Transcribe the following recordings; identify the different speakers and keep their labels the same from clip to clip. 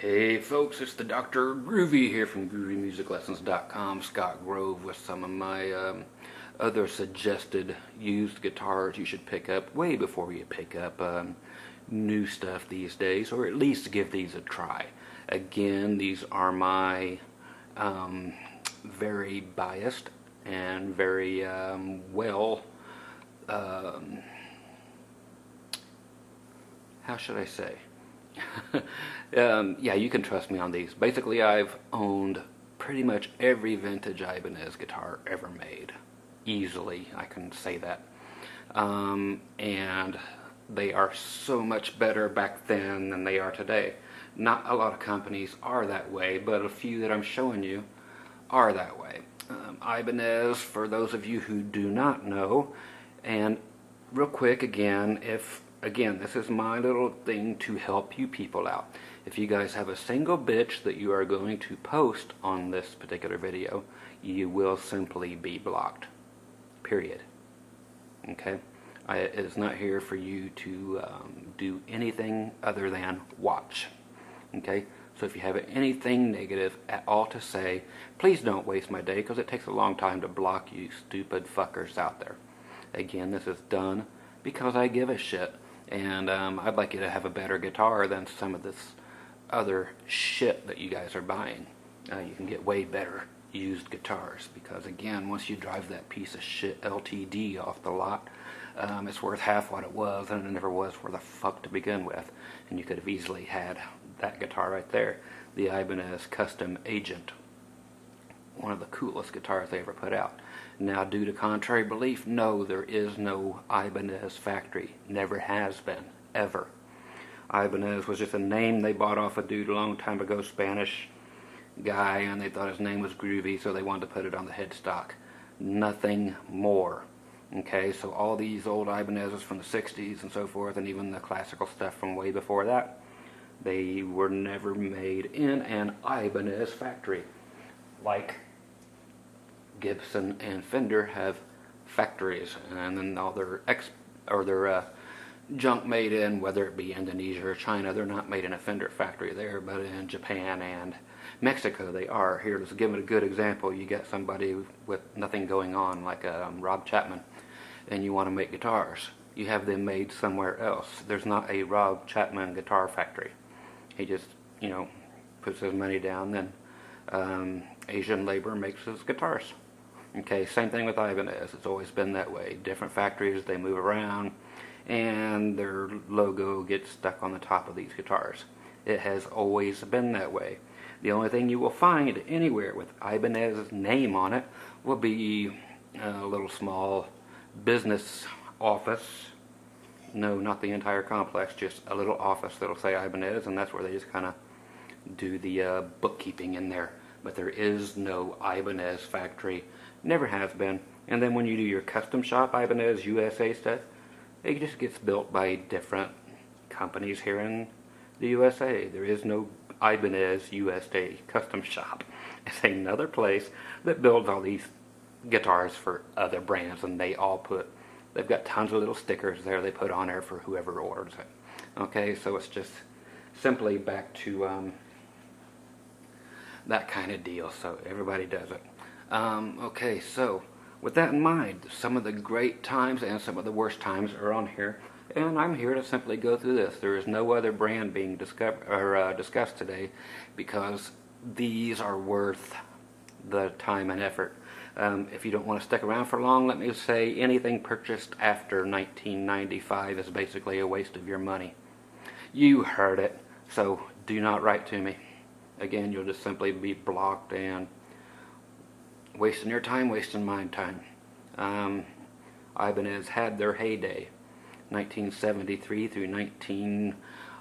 Speaker 1: Hey folks, it's the Dr. Groovy here from GroovyMusicLessons.com. Scott Grove with some of my other suggested used guitars you should pick up way before you pick up new stuff these days, or at least give these a try. Again, these are my very biased and very how should I say? Yeah, you can trust me on these. Basically, I've owned pretty much every vintage Ibanez guitar ever made. Easily, I can say that. And they are so much better back then than they are today. Not a lot of companies are that way, but a few that I'm showing you are that way. Ibanez, for those of you who do not know, and real quick again, this is my little thing to help you people out. If you guys have a single bitch that you are going to post on this particular video, you will simply be blocked. Period. Okay? It is not here for you to do anything other than watch. Okay? So if you have anything negative at all to say, please don't waste my day, because it takes a long time to block you stupid fuckers out there. Again, this is done because I give a shit. And I'd like you to have a better guitar than some of this other shit that you guys are buying. You can get way better used guitars, because again, once you drive that piece of shit LTD off the lot, it's worth half what it was, and it never was worth a fuck to begin with. And you could have easily had that guitar right there, the Ibanez Custom Agent. One of the coolest guitars they ever put out. Now, due to contrary belief, no, there is no Ibanez factory. Never has been, ever. Ibanez was just a name they bought off a dude a long time ago, Spanish guy, and they thought his name was Groovy, so they wanted to put it on the headstock. Nothing more. Okay, so all these old Ibanezes from the 60s and so forth, and even the classical stuff from way before that, they were never made in an Ibanez factory. Like Gibson and Fender have factories, and then all their junk made in, whether it be Indonesia or China, they're not made in a Fender factory there, but in Japan and Mexico they are. Here, let's give it a good example. You get somebody with nothing going on, like Rob Chapman, and you want to make guitars. You have them made somewhere else. There's not a Rob Chapman guitar factory. He just, puts his money down, then Asian labor makes his guitars. Okay, same thing with Ibanez. It's always been that way. Different factories, they move around, and their logo gets stuck on the top of these guitars. It has always been that way. The only thing you will find anywhere with Ibanez's name on it will be a little small business office. No, not the entire complex, just a little office that'll say Ibanez, and that's where they just kind of do the bookkeeping in there. But there is no Ibanez factory, never has been. And then when you do your custom shop Ibanez USA stuff, it just gets built by different companies here in the USA. There is no Ibanez USA custom shop. It's another place that builds all these guitars for other brands, and they've got tons of little stickers there they put on there for whoever orders it. Okay, so it's just simply back to that kind of deal, so everybody does it. Okay, so with that in mind, some of the great times and some of the worst times are on here, and I'm here to simply go through this. There is no other brand being discussed today, because these are worth the time and effort. If you don't want to stick around for long, let me say anything purchased after 1995 is basically a waste of your money. You heard it, so do not write to me. Again, you'll just simply be blocked and wasting your time, wasting my time. Ibanez had their heyday, 1973 through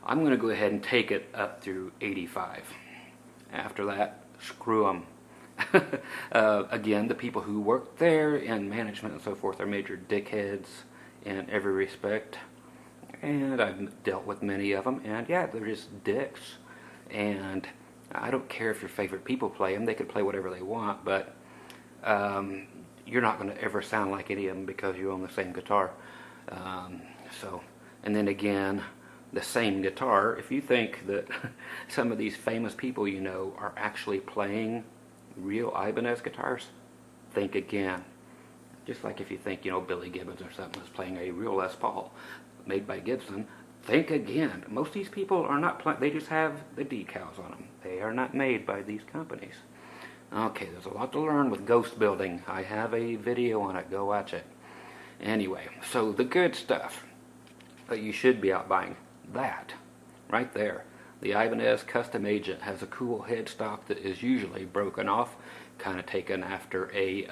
Speaker 1: I'm going to go ahead and take it up through 85. After that, screw them. Again, the people who work there in management and so forth are major dickheads in every respect. And I've dealt with many of them, and yeah, they're just dicks. And I don't care if your favorite people play them. They can play whatever they want, but you're not going to ever sound like any of them because you own the same guitar. And then again, the same guitar. If you think that some of these famous people you know are actually playing real Ibanez guitars, think again. Just like if you think, you know, Billy Gibbons or something is playing a real Les Paul made by Gibson, think again. Most of these people are not playing, they just have the decals on them. They are not made by these companies. Okay, there's a lot to learn with ghost building. I have a video on it, go watch it. Anyway, so the good stuff that you should be out buying, that right there. The Ibanez Custom Agent has a cool headstock that is usually broken off, kind of taken after a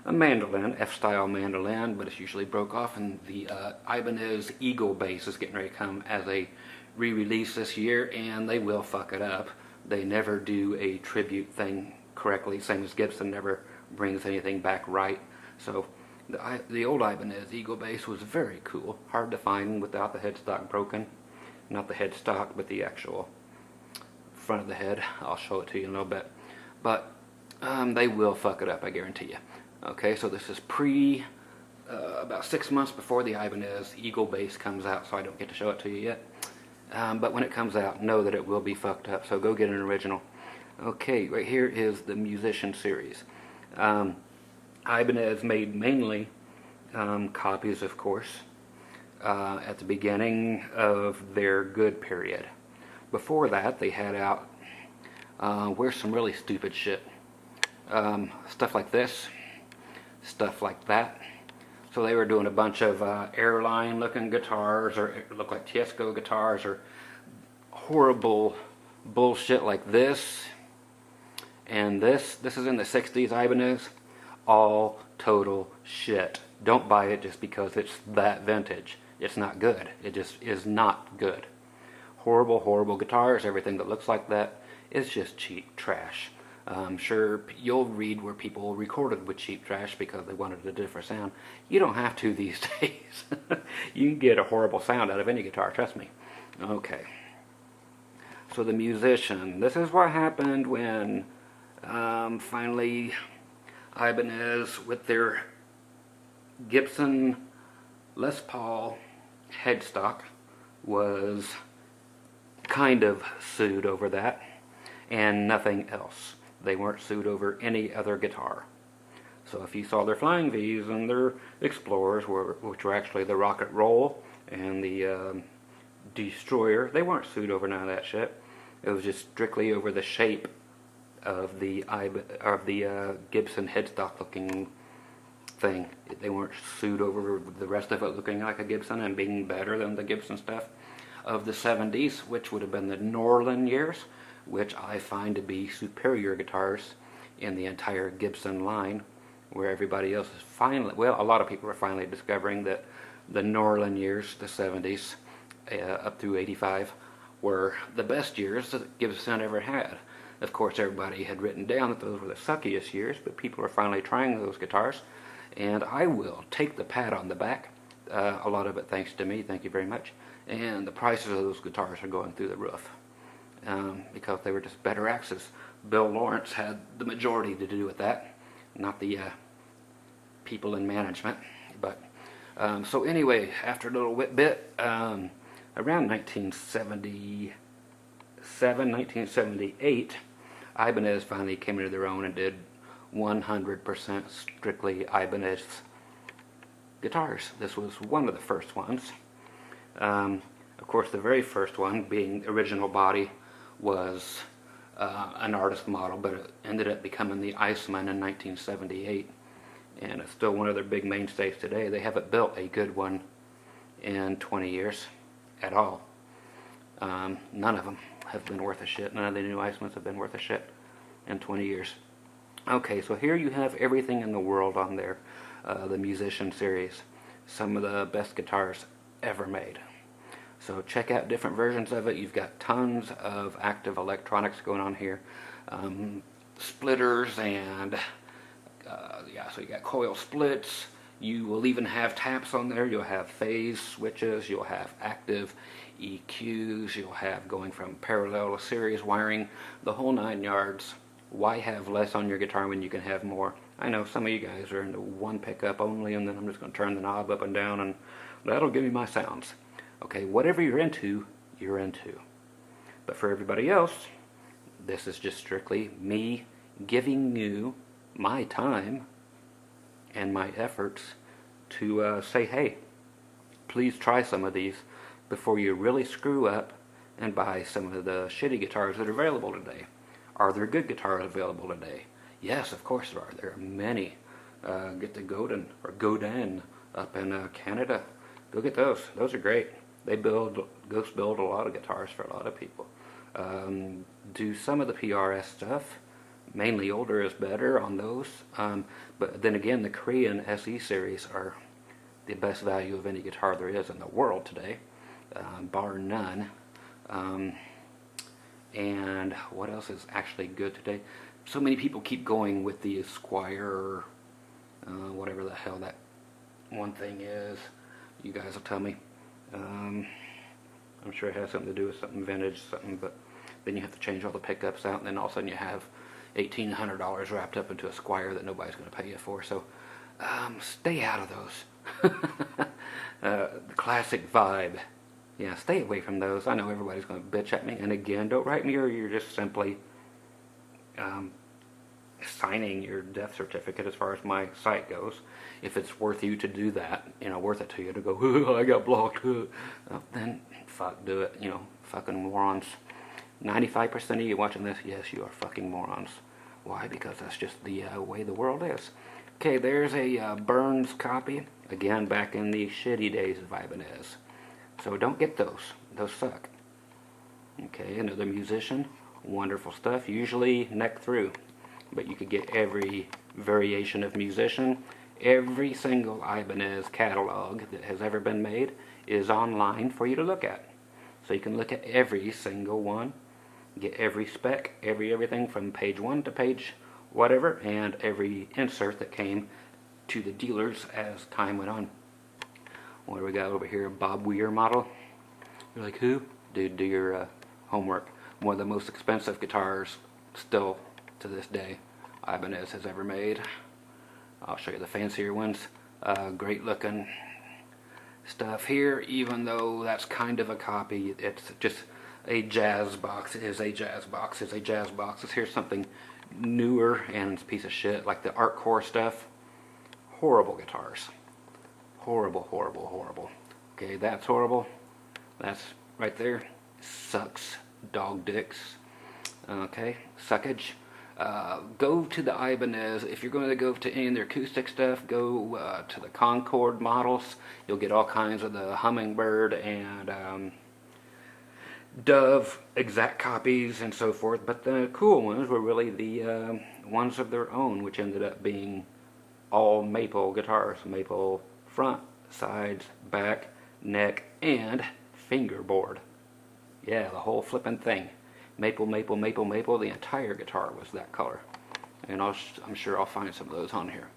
Speaker 1: mandolin, F-style mandolin, but it's usually broke off, and the Ibanez Eagle bass is getting ready to come as a re-release this year, and they will fuck it up. They never do a tribute thing correctly, same as Gibson never brings anything back right. So the old Ibanez Eagle bass was very cool, hard to find without the headstock broken. Not the headstock, but the actual front of the head. I'll show it to you in a little bit. But they will fuck it up, I guarantee you. Okay, so this is about 6 months before the Ibanez Eagle bass comes out, so I don't get to show it to you yet. But when it comes out, know that it will be fucked up, so go get an original. Okay, right here is the Musician series. Ibanez made mainly copies, of course, at the beginning of their good period. Before that, they had out, where's some really stupid shit? Stuff like this. Stuff like that. So they were doing a bunch of airline looking guitars, or it looked like Tiesco guitars, or horrible bullshit like this. And this is in the 60s Ibanez. All total shit. Don't buy it just because it's that vintage. It's not good. It just is not good. Horrible, horrible guitars. Everything that looks like that is just cheap trash. I'm sure you'll read where people recorded with cheap trash because they wanted a different sound. You don't have to these days. You can get a horrible sound out of any guitar, trust me. Okay. So the Musician. This is what happened when finally Ibanez with their Gibson Les Paul headstock was kind of sued over that and nothing else. They weren't sued over any other guitar. So if you saw their Flying V's and their Explorers, which were actually the Rocket Roll and the Destroyer, they weren't sued over none of that shit. It was just strictly over the shape of the Gibson headstock looking thing. They weren't sued over the rest of it looking like a Gibson and being better than the Gibson stuff of the 70s, which would have been the Norlin years, which I find to be superior guitars in the entire Gibson line, where everybody else is finally, well, a lot of people are finally discovering that the Norlin years, the 70s, up through 85, were the best years that Gibson ever had. Of course, everybody had written down that those were the suckiest years, but people are finally trying those guitars, and I will take the pat on the back. A lot of it thanks to me, thank you very much. And the prices of those guitars are going through the roof. Because they were just better axes. Bill Lawrence had the majority to do with that, not the people in management. But so anyway, after a little bit, around 1977, 1978, Ibanez finally came into their own and did 100% strictly Ibanez guitars. This was one of the first ones. Of course, the very first one, being original body, was an artist model, but it ended up becoming the Iceman in 1978, and it's still one of their big mainstays today. They haven't built a good one in 20 years at all. None of them have been worth a shit. None of the new Icemans have been worth a shit in 20 years. Okay, so here you have everything in the world on there. The Musician series. Some of the best guitars ever made. So check out different versions of it. You've got tons of active electronics going on here. Splitters and, yeah, so you got coil splits. You will even have taps on there. You'll have phase switches. You'll have active EQs. You'll have going from parallel to series wiring, the whole 9 yards. Why have less on your guitar when you can have more? I know some of you guys are into one pickup only, and then I'm just going to turn the knob up and down, and that'll give me my sounds. Okay, whatever you're into, you're into. But for everybody else, this is just strictly me giving you my time and my efforts to say, hey, please try some of these before you really screw up and buy some of the shitty guitars that are available today. Are there good guitars available today? Yes, of course there are. There are many. Get the Godin up in Canada. Go get those. Those are great. Ghost build a lot of guitars for a lot of people. Do some of the PRS stuff. Mainly older is better on those. But then again, the Korean SE series are the best value of any guitar there is in the world today, bar none. And what else is actually good today? So many people keep going with the Squire, whatever the hell that one thing is. You guys will tell me. I'm sure it has something to do with something vintage, something, but then you have to change all the pickups out, and then all of a sudden you have $1,800 wrapped up into a Squire that nobody's going to pay you for. So stay out of those. The classic vibe. Yeah, stay away from those. I know everybody's going to bitch at me, and again, don't write me, or you're just simply signing your death certificate as far as my site goes. If it's worth you to do that, worth it to you to go, oh, I got blocked, then fuck, do it. Fucking morons. 95% of you watching this, yes, you are fucking morons. Why? Because that's just the way the world is. Okay, there's a Burns copy. Again, back in the shitty days of Ibanez. So don't get those. Those suck. Okay, another musician. Wonderful stuff. Usually neck through. But you could get every variation of musician. Every single Ibanez catalog that has ever been made is online for you to look at. So you can look at every single one. Get every spec, everything from page 1 to page whatever, and every insert that came to the dealers as time went on. What do we got over here? Bob Weir model. You're like, who? Dude, do your homework. One of the most expensive guitars still to this day Ibanez has ever made. I'll show you the fancier ones. Great looking stuff here, even though that's kind of a copy. It's just a jazz box. It is a jazz box. It's a jazz box. Here's something newer, and it's a piece of shit, like the Artcore stuff. Horrible guitars. Horrible, horrible, horrible. Okay, that's horrible. That's right there. Sucks. Dog dicks. Okay, suckage. Go to the Ibanez. If you're going to go to any of their acoustic stuff, go to the Concord models. You'll get all kinds of the Hummingbird and Dove exact copies and so forth. But the cool ones were really the ones of their own, which ended up being all maple guitars. Maple front, sides, back, neck, and fingerboard. Yeah, the whole flippin' thing. Maple, maple, maple, maple. The entire guitar was that color. And I'm sure I'll find some of those on here.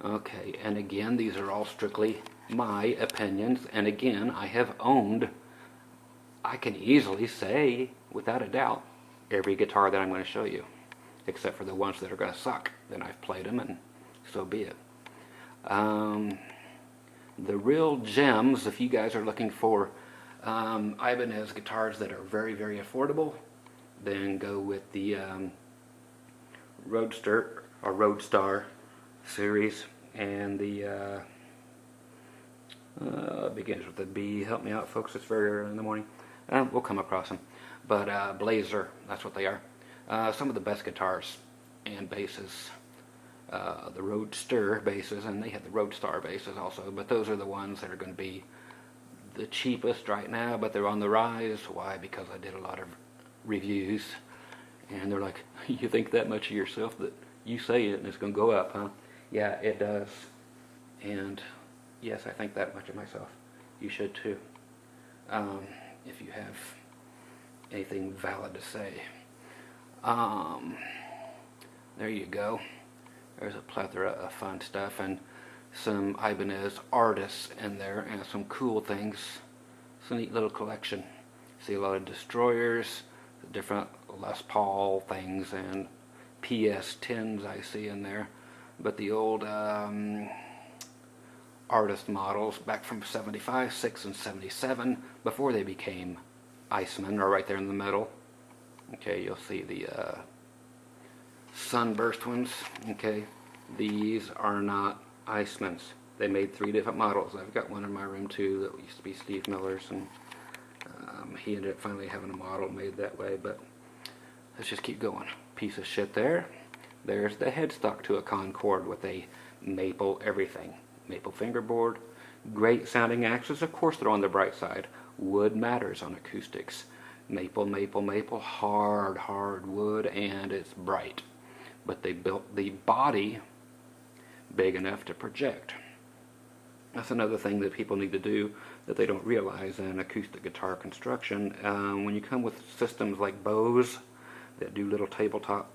Speaker 1: Okay, and again, these are all strictly my opinions. And again, I have owned, I can easily say, without a doubt, every guitar that I'm going to show you. Except for the ones that are going to suck. Then I've played them, and so be it. The real gems, if you guys are looking for Ibanez guitars that are very, very affordable, then go with the Roadster or Roadstar series, and the begins with the B. Help me out, folks. It's very early in the morning. We'll come across them, but Blazer, that's what they are. Some of the best guitars and basses. The Roadster basses, and they have the Roadstar basses also, but those are the ones that are going to be the cheapest right now, but they're on the rise. Why? Because I did a lot of reviews, and they're like, you think that much of yourself that you say it and it's going to go up, huh? Yeah, it does. And yes, I think that much of myself. You should too, if you have anything valid to say. There you go. There's a plethora of fun stuff, and some Ibanez artists in there, and some cool things. It's a neat little collection. See a lot of Destroyers, different Les Paul things, and PS10s I see in there. But the old artist models back from 75, 6, and 77 before they became Iceman, are right there in the middle. Okay, you'll see the sunburst ones. Okay, these are not Icemans. They made 3 different models. I've got one in my room too that used to be Steve Miller's, and he ended up finally having a model made that way. But let's just keep going. Piece of shit there. There's the headstock to a Concorde with a maple everything. Maple fingerboard. Great sounding axes. Of course they're on the bright side. Wood matters on acoustics. Maple, maple, maple. Hard, hard wood, and it's bright. But they built the body big enough to project. That's another thing that people need to do that they don't realize in acoustic guitar construction. When you come with systems like Bose that do little tabletop,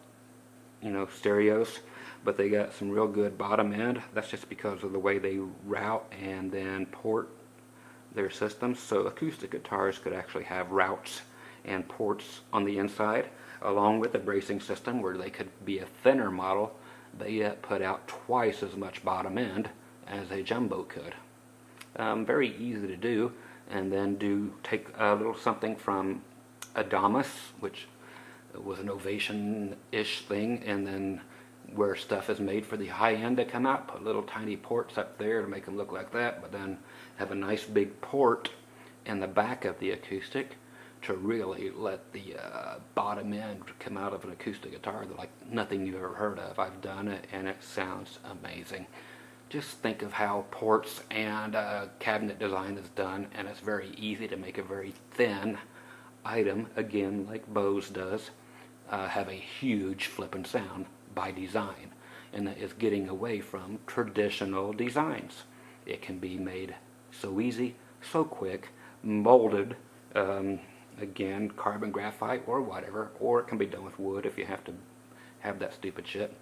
Speaker 1: stereos, but they got some real good bottom end, that's just because of the way they route and then port their systems. So acoustic guitars could actually have routes and ports on the inside, along with a bracing system where they could be a thinner model, but yet put out twice as much bottom end as a jumbo could. Very easy to do, and then take a little something from Adamas, which was an Ovation-ish thing, and then where stuff is made for the high end to come out, put little tiny ports up there to make them look like that, but then have a nice big port in the back of the acoustic to really let the bottom end come out of an acoustic guitar like nothing you've ever heard of. I've done it and it sounds amazing. Just think of how ports and cabinet design is done, and it's very easy to make a very thin item, again like Bose does, have a huge flippin' sound by design, and that is getting away from traditional designs. It can be made so easy, so quick, molded, again, carbon graphite or whatever, or it can be done with wood if you have to have that stupid shit.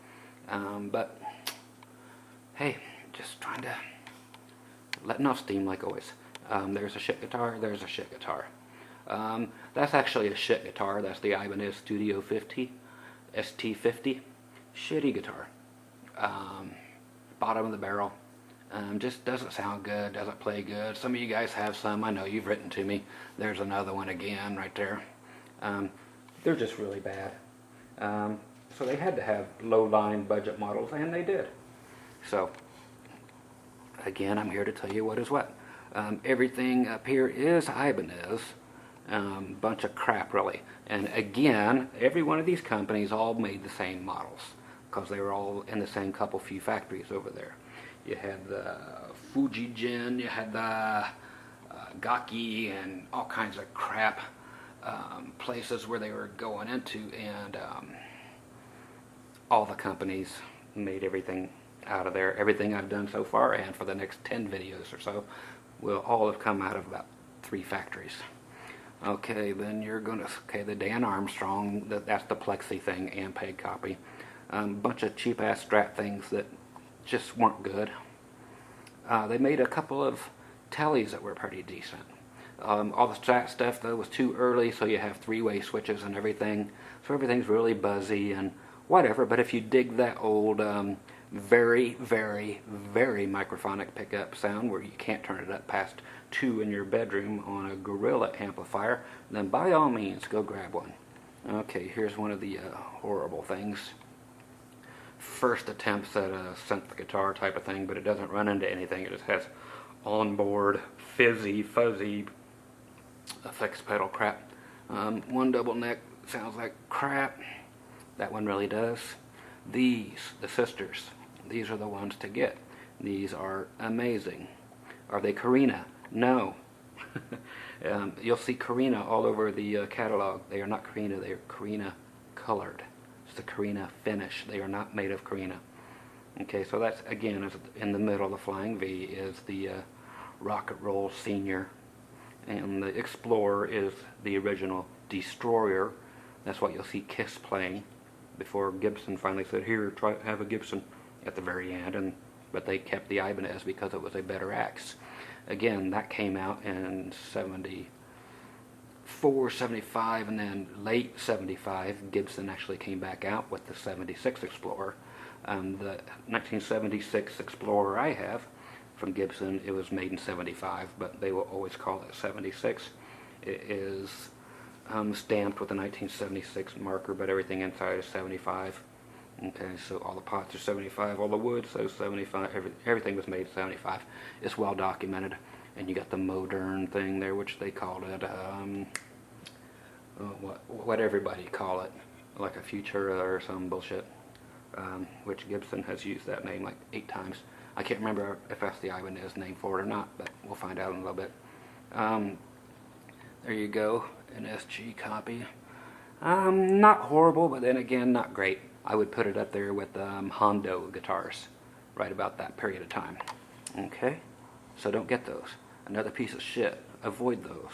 Speaker 1: But hey, just trying to letting off steam like always. There's a shit guitar, there's a shit guitar. That's actually a shit guitar. That's the Ibanez Studio 50 ST50. Shitty guitar. Bottom of the barrel. Just doesn't sound good, doesn't play good. Some of you guys have some. I know you've written to me. There's another one again right there. They're just really bad. So they had to have low-line budget models, and they did. So again, I'm here to tell you what is what. Everything up here is Ibanez. Bunch of crap, really. And again, every one of these companies all made the same models because they were all in the same few factories over there. You had the Fujijin, you had the Gaki, and all kinds of crap places where they were going into, and all the companies made everything out of there. Everything I've done so far, and for the next 10 videos or so, will all have come out of about 3 factories. Okay, then you're gonna, the Dan Armstrong, that's the Plexi thing, Ampeg copy. Bunch of cheap ass Strat things that just weren't good. They made a couple of tellies that were pretty decent. All the Strat stuff though was too early, so you have 3-way switches and everything, so everything's really buzzy and whatever. But if you dig that old very, very, very microphonic pickup sound where you can't turn it up past 2 in your bedroom on a Gorilla amplifier, then by all means go grab one. Okay, here's one of the horrible things. First attempts at a synth guitar type of thing, but it doesn't run into anything. It just has onboard fizzy, fuzzy effects pedal crap. One double neck sounds like crap. That one really does. These, the sisters, these are the ones to get. These are amazing. Are they Carina? No. You'll see Carina all over the catalog. They are not Carina, they are Carina colored. It's the Carina finish. They are not made of Carina. Okay, so that's, again, is in the middle. The Flying V is the Rocket Roll Senior, and the Explorer is the original Destroyer. That's what you'll see Kiss playing before Gibson finally said, here, have a Gibson at the very end. But they kept the Ibanez because it was a better axe. Again, that came out in 74, 75, and then late 75, Gibson actually came back out with the 76 Explorer. The 1976 Explorer I have from Gibson. It was made in 75, but they will always call it 76. It is stamped with a 1976 marker, but everything inside is 75. Okay, so all the pots are 75, all the wood says 75, everything was made 75. It's well documented. And you got the modern thing there, which they called it, what everybody call it, like a Futura or some bullshit, which Gibson has used that name like 8 times. I can't remember if that's the Ibanez name for it or not, but we'll find out in a little bit. There you go, an SG copy. Not horrible, but then again, not great. I would put it up there with Hondo guitars, right about that period of time. Okay, so don't get those. Another piece of shit. Avoid those.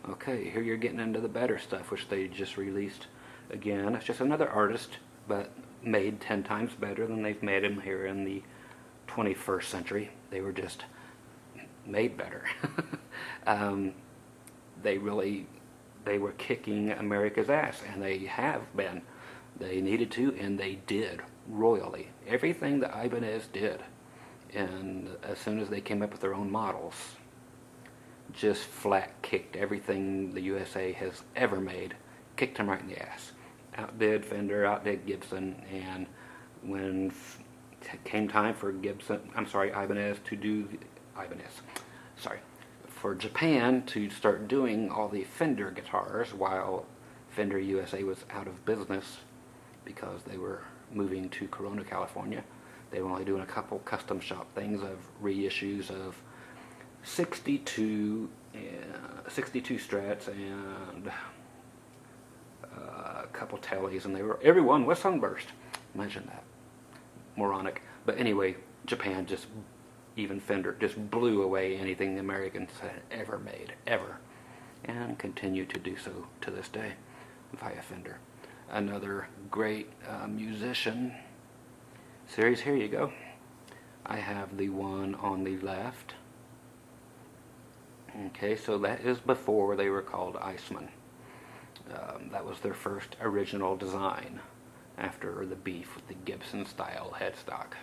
Speaker 1: Okay, here you're getting into the better stuff, which they just released. Again, it's just another artist, but made 10 times better than they've made them here in the 21st century. They were just made better. They were kicking America's ass, and they have been. They needed to, and they did, royally. Everything that Ibanez did. And as soon as they came up with their own models, just flat kicked everything the USA has ever made, kicked them right in the ass. Outdid Fender, outdid Gibson, and when it came time for Ibanez to do, for Japan to start doing all the Fender guitars while Fender USA was out of business because they were moving to Corona, California. They were only doing a couple custom shop things of reissues of 62 Strats and a couple Tellys, and every one was Sunburst. Imagine that. Moronic. But anyway, Japan just, even Fender, just blew away anything the Americans had ever made, ever. And continue to do so to this day via Fender. Another great musician series. Here you go. I have the one on the left. Okay, so that is before they were called Iceman. That was their first original design after the beef with the Gibson style headstock.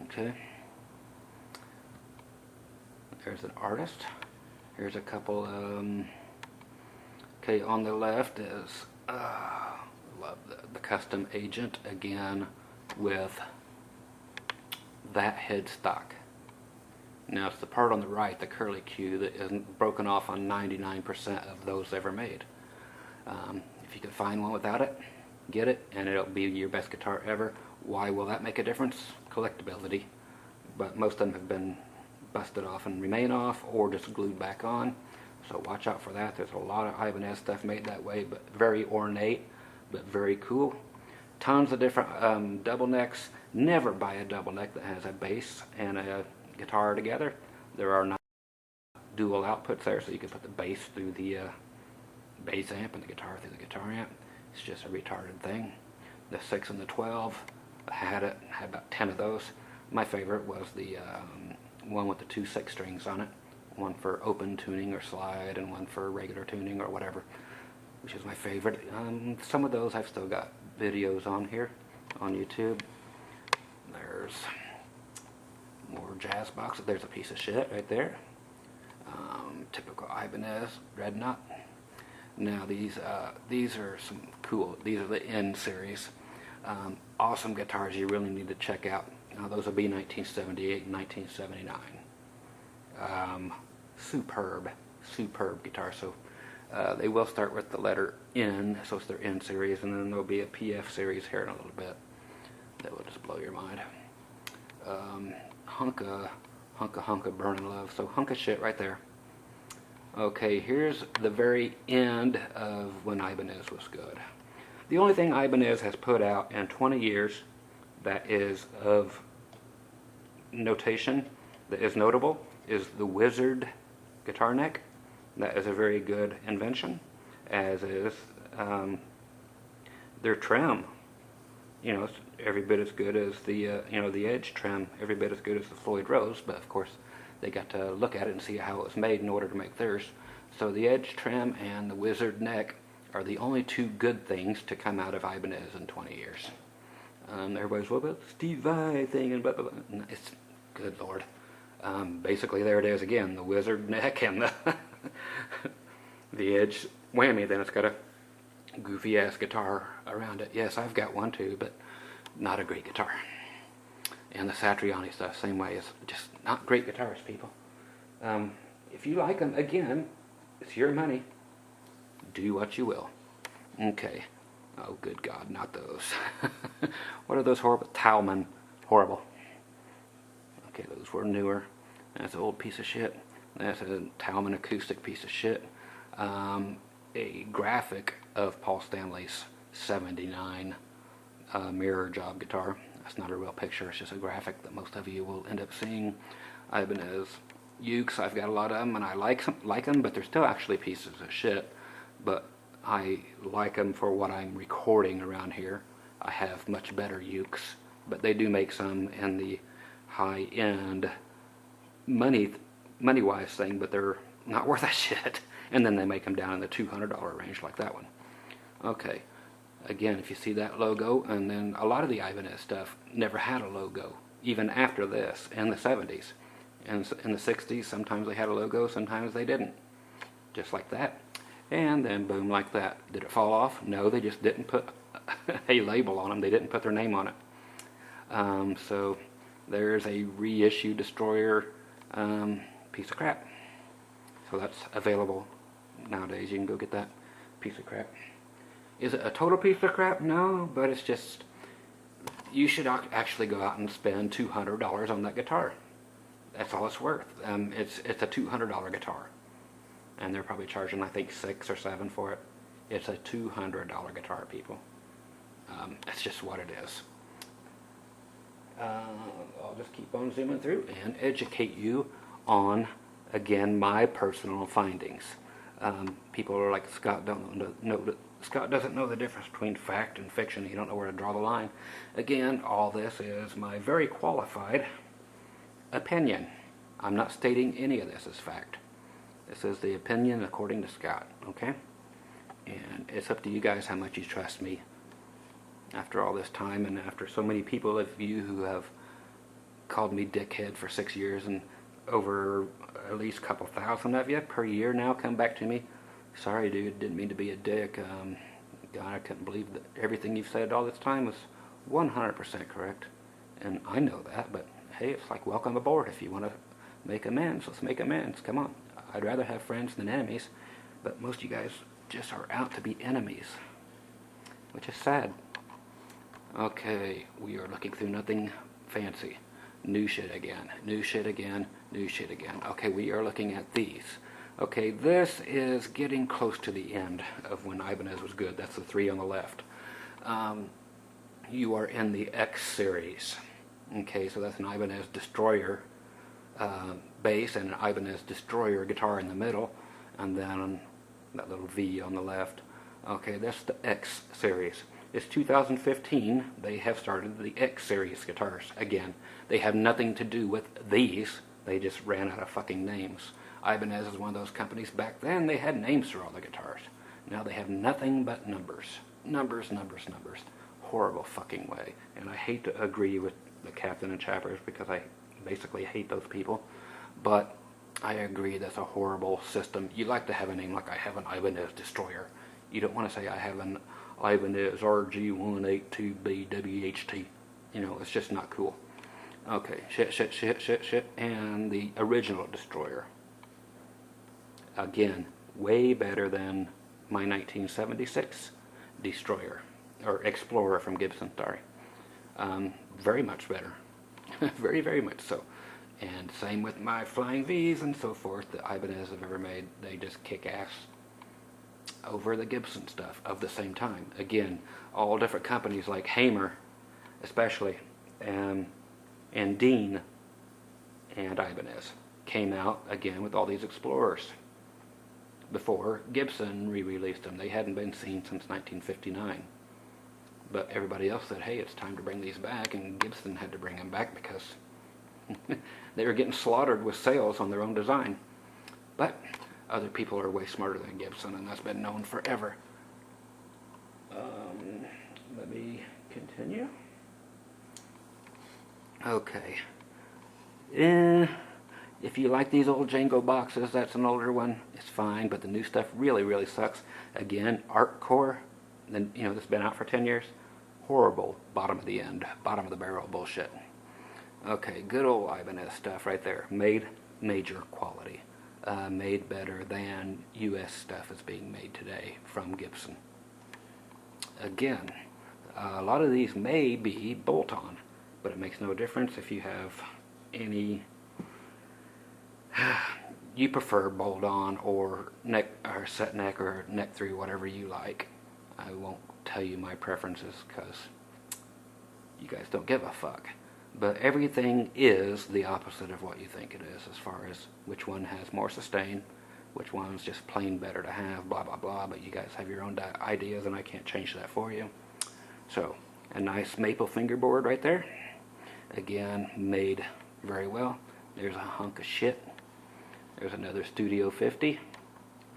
Speaker 1: Okay. There's an artist. Here's a couple. Okay, on the left is love the custom agent again with that headstock. Now it's the part on the right, the curly Q, that isn't broken off on 99% of those ever made. If you can find one without it, get it, and it'll be your best guitar ever. Why will that make a difference? Collectability. But most of them have been busted off and remain off, or just glued back on. So watch out for that. There's a lot of Ibanez stuff made that way, but very ornate, but very cool. Tons of different double necks. Never buy a double neck that has a bass and a guitar together. There are not dual outputs there, so you can put the bass through the bass amp and the guitar through the guitar amp. It's just a retarded thing. The 6 and the 12, I had about 10 of those. My favorite was the one with the 2 6 strings on it. One for open tuning or slide, and one for regular tuning or whatever, which is my favorite. Some of those I've still got videos on here on YouTube. There's more jazz boxes. There's a piece of shit right there. Typical Ibanez Dreadnought. Now these are some cool. These are the N series. Awesome guitars you really need to check out. Now those will be 1978 and 1979. Superb guitar. So they will start with the letter N, so it's their N series, and then there'll be a PF series here in a little bit that will just blow your mind. Hunka Burning Love. So hunk of shit right there. Okay, here's the very end of when Ibanez was good. The only thing Ibanez has put out in 20 years that is of notation, that is notable, is the Wizard guitar neck. That is a very good invention, as is their trim. You know, it's every bit as good as the the Edge trim, every bit as good as the Floyd Rose, but of course they got to look at it and see how it was made in order to make theirs. So the Edge trim and the Wizard neck are the only two good things to come out of Ibanez in 20 years. Everybody's, what about the Steve Vai thing and blah, blah, blah. It's, good Lord. Basically, there it is again, the wizard neck and the edge whammy. Then it's got a goofy ass guitar around it. Yes, I've got one too, but not a great guitar. And the Satriani stuff, same way. It's just not great guitars, people. If you like them, again, it's your money. Do what you will. Okay. Oh, good God, not those. What are those horrible? Talman. Horrible. Okay, those were newer. That's an old piece of shit. That's a Talman acoustic piece of shit. A graphic of Paul Stanley's 79 mirror job guitar. That's not a real picture, it's just a graphic that most of you will end up seeing. Ibanez Ukes, I've got a lot of them, and I like them, but they're still actually pieces of shit. But I like them for what I'm recording around here. I have much better Ukes, but they do make some in the high-end money-wise thing, but they're not worth that shit. And then they make them down in the $200 range like that one. Okay, again, if you see that logo, and then a lot of the Ibanez stuff never had a logo, even after this, in the 70s. And in the 60s, sometimes they had a logo, sometimes they didn't. Just like that. And then boom, like that. Did it fall off? No, they just didn't put a label on them. They didn't put their name on it. So there's a reissue Destroyer piece of crap. So that's available nowadays. You can go get that piece of crap. Is it a total piece of crap? No, but it's just, you should actually go out and spend $200 on that guitar. That's all it's worth. It's a $200 guitar, and they're probably charging, I think, $6 or $7 for it. It's a $200 guitar, people. That's just what it is. I'll just keep on zooming through and educate you on, again, my personal findings. People are like, Scott doesn't know the difference between fact and fiction. You don't know where to draw the line. Again, all this is my very qualified opinion. I'm not stating any of this as fact. This is the opinion according to Scott, okay? And it's up to you guys how much you trust me after all this time, and after so many people of you who have called me dickhead for 6 years, and over at least a couple thousand of you per year now come back to me. Sorry, dude, didn't mean to be a dick. God, I couldn't believe that everything you've said all this time was 100% correct. And I know that, but hey, it's like welcome aboard. If you want to make amends, let's make amends. Come on. I'd rather have friends than enemies, but most of you guys just are out to be enemies, which is sad. Okay, we are looking through nothing fancy. New shit again, new shit again, new shit again. Okay, we are looking at these. Okay, this is getting close to the end of when Ibanez was good. That's the 3 on the left. You are in the X series. Okay, so that's an Ibanez Destroyer bass and an Ibanez Destroyer guitar in the middle, and then that little V on the left. Okay, that's the X series. It's 2015. They have started the X series guitars again. They have nothing to do with these. They just ran out of fucking names. Ibanez is one of those companies. Back then they had names for all the guitars. Now they have nothing but numbers. Numbers, numbers, numbers. Horrible fucking way. And I hate to agree with the captain and chappers because I basically hate those people. But I agree that's a horrible system. You like to have a name like I have an Ibanez Destroyer. You don't want to say I have an Ibanez RG182BWHT. You know, it's just not cool. Okay, shit. And the original Destroyer. Again, way better than my 1976 Destroyer. Or Explorer from Gibson, sorry. Very much better. Very, very much so. And same with my Flying V's and so forth that Ibanez have ever made. They just kick ass over the Gibson stuff of the same time. Again, all different companies like Hamer, especially, and Dean and Ibanez came out again with all these Explorers before Gibson re-released them. They hadn't been seen since 1959. But everybody else said, hey, it's time to bring these back, and Gibson had to bring them back because they were getting slaughtered with sales on their own design. But other people are way smarter than Gibson, and that's been known forever. Let me continue. Okay. If you like these old Django boxes, that's an older one, it's fine, but the new stuff really, really sucks. Again, Art Core, then this has been out for 10 years. Horrible, bottom of the end, bottom of the barrel bullshit. Okay, good old Ibanez stuff right there. Made major quality. Made better than US stuff is being made today from Gibson. Again, a lot of these may be bolt-on, but it makes no difference if you have any. You prefer bolt-on or neck or set neck or neck through, whatever you like. I won't tell you my preferences because you guys don't give a fuck. But everything is the opposite of what you think it is, as far as which one has more sustain, which one's just plain better to have, blah blah blah. But you guys have your own ideas, and I can't change that for you. So, a nice maple fingerboard right there. Again, made very well. There's a hunk of shit. There's another Studio 50.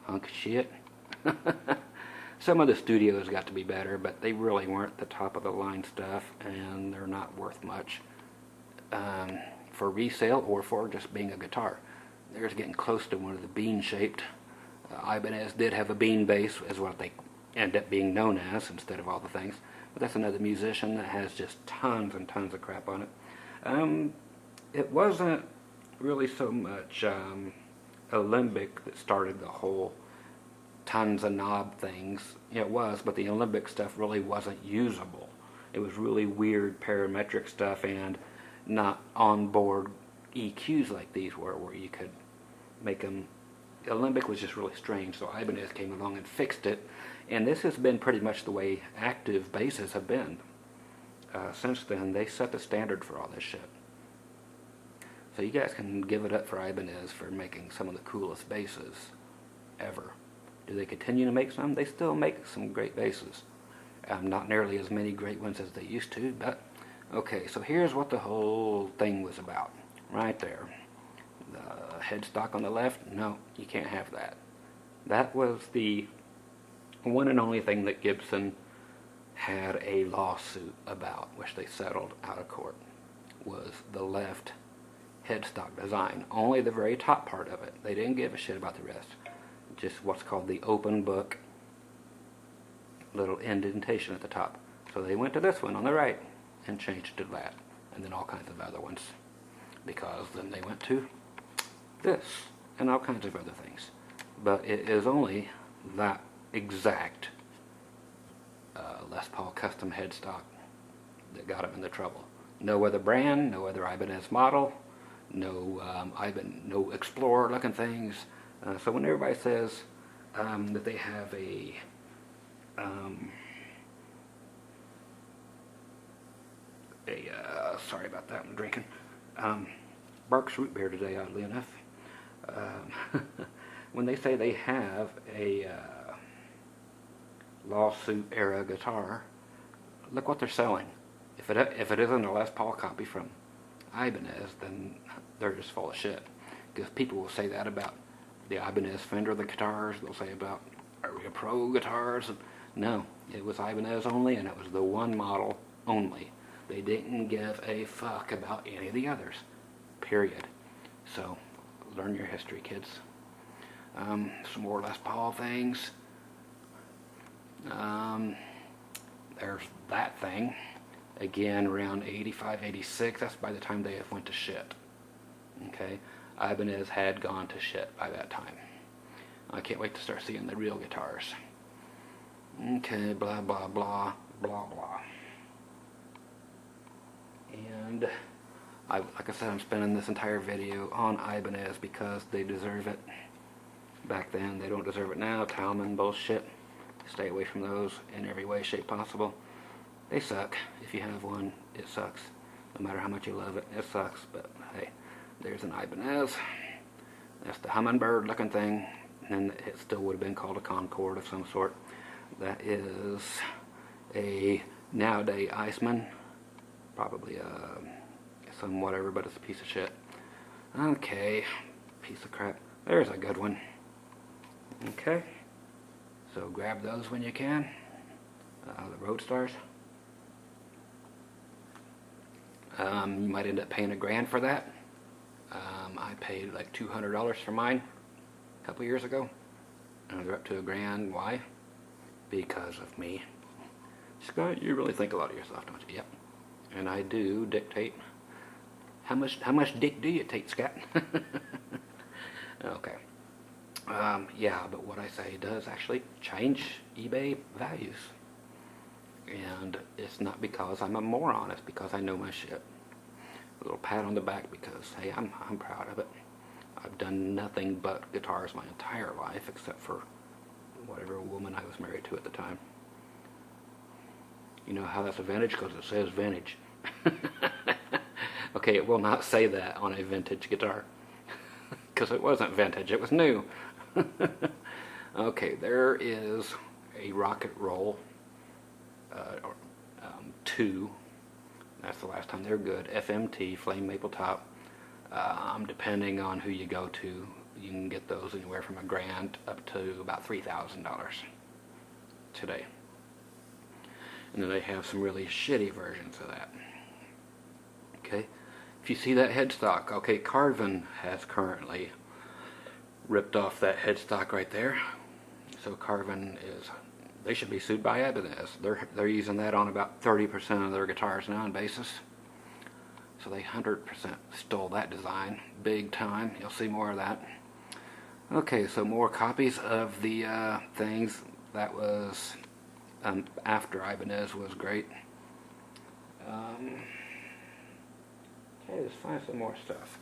Speaker 1: Hunk of shit. Some of the studios got to be better, but they really weren't the top of the line stuff, and they're not worth much for resale or for just being a guitar. There's getting close to one of the bean-shaped. Ibanez did have a bean bass, is what they end up being known as instead of all the things. But that's another musician that has just tons and tons of crap on it. It wasn't really so much Alembic that started the whole tons of knob things. It was, but the Alembic stuff really wasn't usable. It was really weird parametric stuff and not on-board EQs like these were, where you could make them. Alembic was just really strange, so Ibanez came along and fixed it, and this has been pretty much the way active basses have been. Since then, they set the standard for all this shit. So you guys can give it up for Ibanez for making some of the coolest basses ever. Do they continue to make some? They still make some great basses. Not nearly as many great ones as they used to, but okay, so here's what the whole thing was about. Right there. The headstock on the left, no, you can't have that. That was the one and only thing that Gibson had a lawsuit about, which they settled out of court, was the left headstock design. Only the very top part of it. They didn't give a shit about the rest. Just what's called the open book little indentation at the top. So they went to this one on the right and changed to that, and then all kinds of other ones, because then they went to this and all kinds of other things. But it is only that exact Les Paul custom headstock that got him in the trouble. No other brand, no other Ibanez model, no no Explorer looking things. So when everybody says that they have a sorry about that, I'm drinking Barks root beer today, oddly enough. When they say they have a lawsuit era guitar, look what they're selling. If it isn't a Les Paul copy from Ibanez, then they're just full of shit. Because people will say that about the Ibanez Fender, the guitars. They'll say about Area Pro guitars. No, it was Ibanez only, and it was the one model only. They didn't give a fuck about any of the others. Period. So, learn your history, kids. Some more Les Paul things. There's that thing. Again, around 85, 86. That's by the time they went to shit. Okay? Ibanez had gone to shit by that time. I can't wait to start seeing the real guitars. Okay, blah, blah, blah, blah, blah. And, like I said, I'm spending this entire video on Ibanez because they deserve it. Back then, they don't deserve it now. Talman bullshit. Stay away from those in every way, shape possible. They suck. If you have one, it sucks. No matter how much you love it, it sucks. But hey, there's an Ibanez. That's the hummingbird looking thing. And it still would have been called a Concorde of some sort. That is a nowadays Iceman. Probably some whatever, but it's a piece of shit. Okay, piece of crap. There's a good one. Okay, so grab those when you can. The Roadstars. You might end up paying $1,000 for that. I paid like $200 for mine a couple years ago, and they're up to $1,000. Why? Because of me. Scott, you really think a lot of yourself, don't you? Yep. And I do dictate. How much dick do you take, Scott? Okay. Yeah, but what I say does actually change eBay values. And it's not because I'm a moron, it's because I know my shit. A little pat on the back because, hey, I'm proud of it. I've done nothing but guitars my entire life, except for whatever woman I was married to at the time. You know how that's a vintage? Because it says vintage. Okay, it will not say that on a vintage guitar. Because it wasn't vintage, it was new. Okay, there is a Rocket Roll 2. That's the last time they're good. FMT, flame maple top. Depending on who you go to, you can get those anywhere from $1,000 up to about $3,000 today. And then they have some really shitty versions of that. Okay, if you see that headstock, okay, Carvin has currently ripped off that headstock right there. So Carvin is, they should be sued by Ibanez. They're using that on about 30% of their guitars now and basses. So they 100% stole that design, big time. You'll see more of that. Okay, so more copies of the things. That was after Ibanez was great. Okay, let's find some more stuff.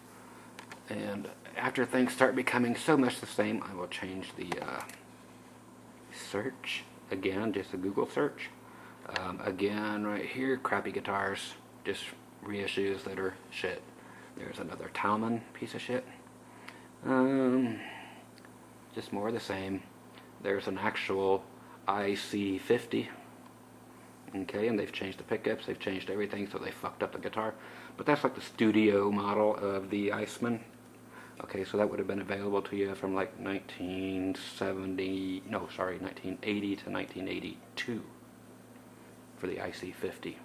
Speaker 1: And after things start becoming so much the same, I will change the search. Again, just a Google search. Again, right here, crappy guitars, just reissues that are shit. There's another Talman piece of shit. Just more of the same. There's an actual IC50. Okay, and they've changed the pickups, they've changed everything, so they fucked up the guitar. But that's like the studio model of the Iceman. Okay, so that would have been available to you from like 1980 to 1982 for the IC50.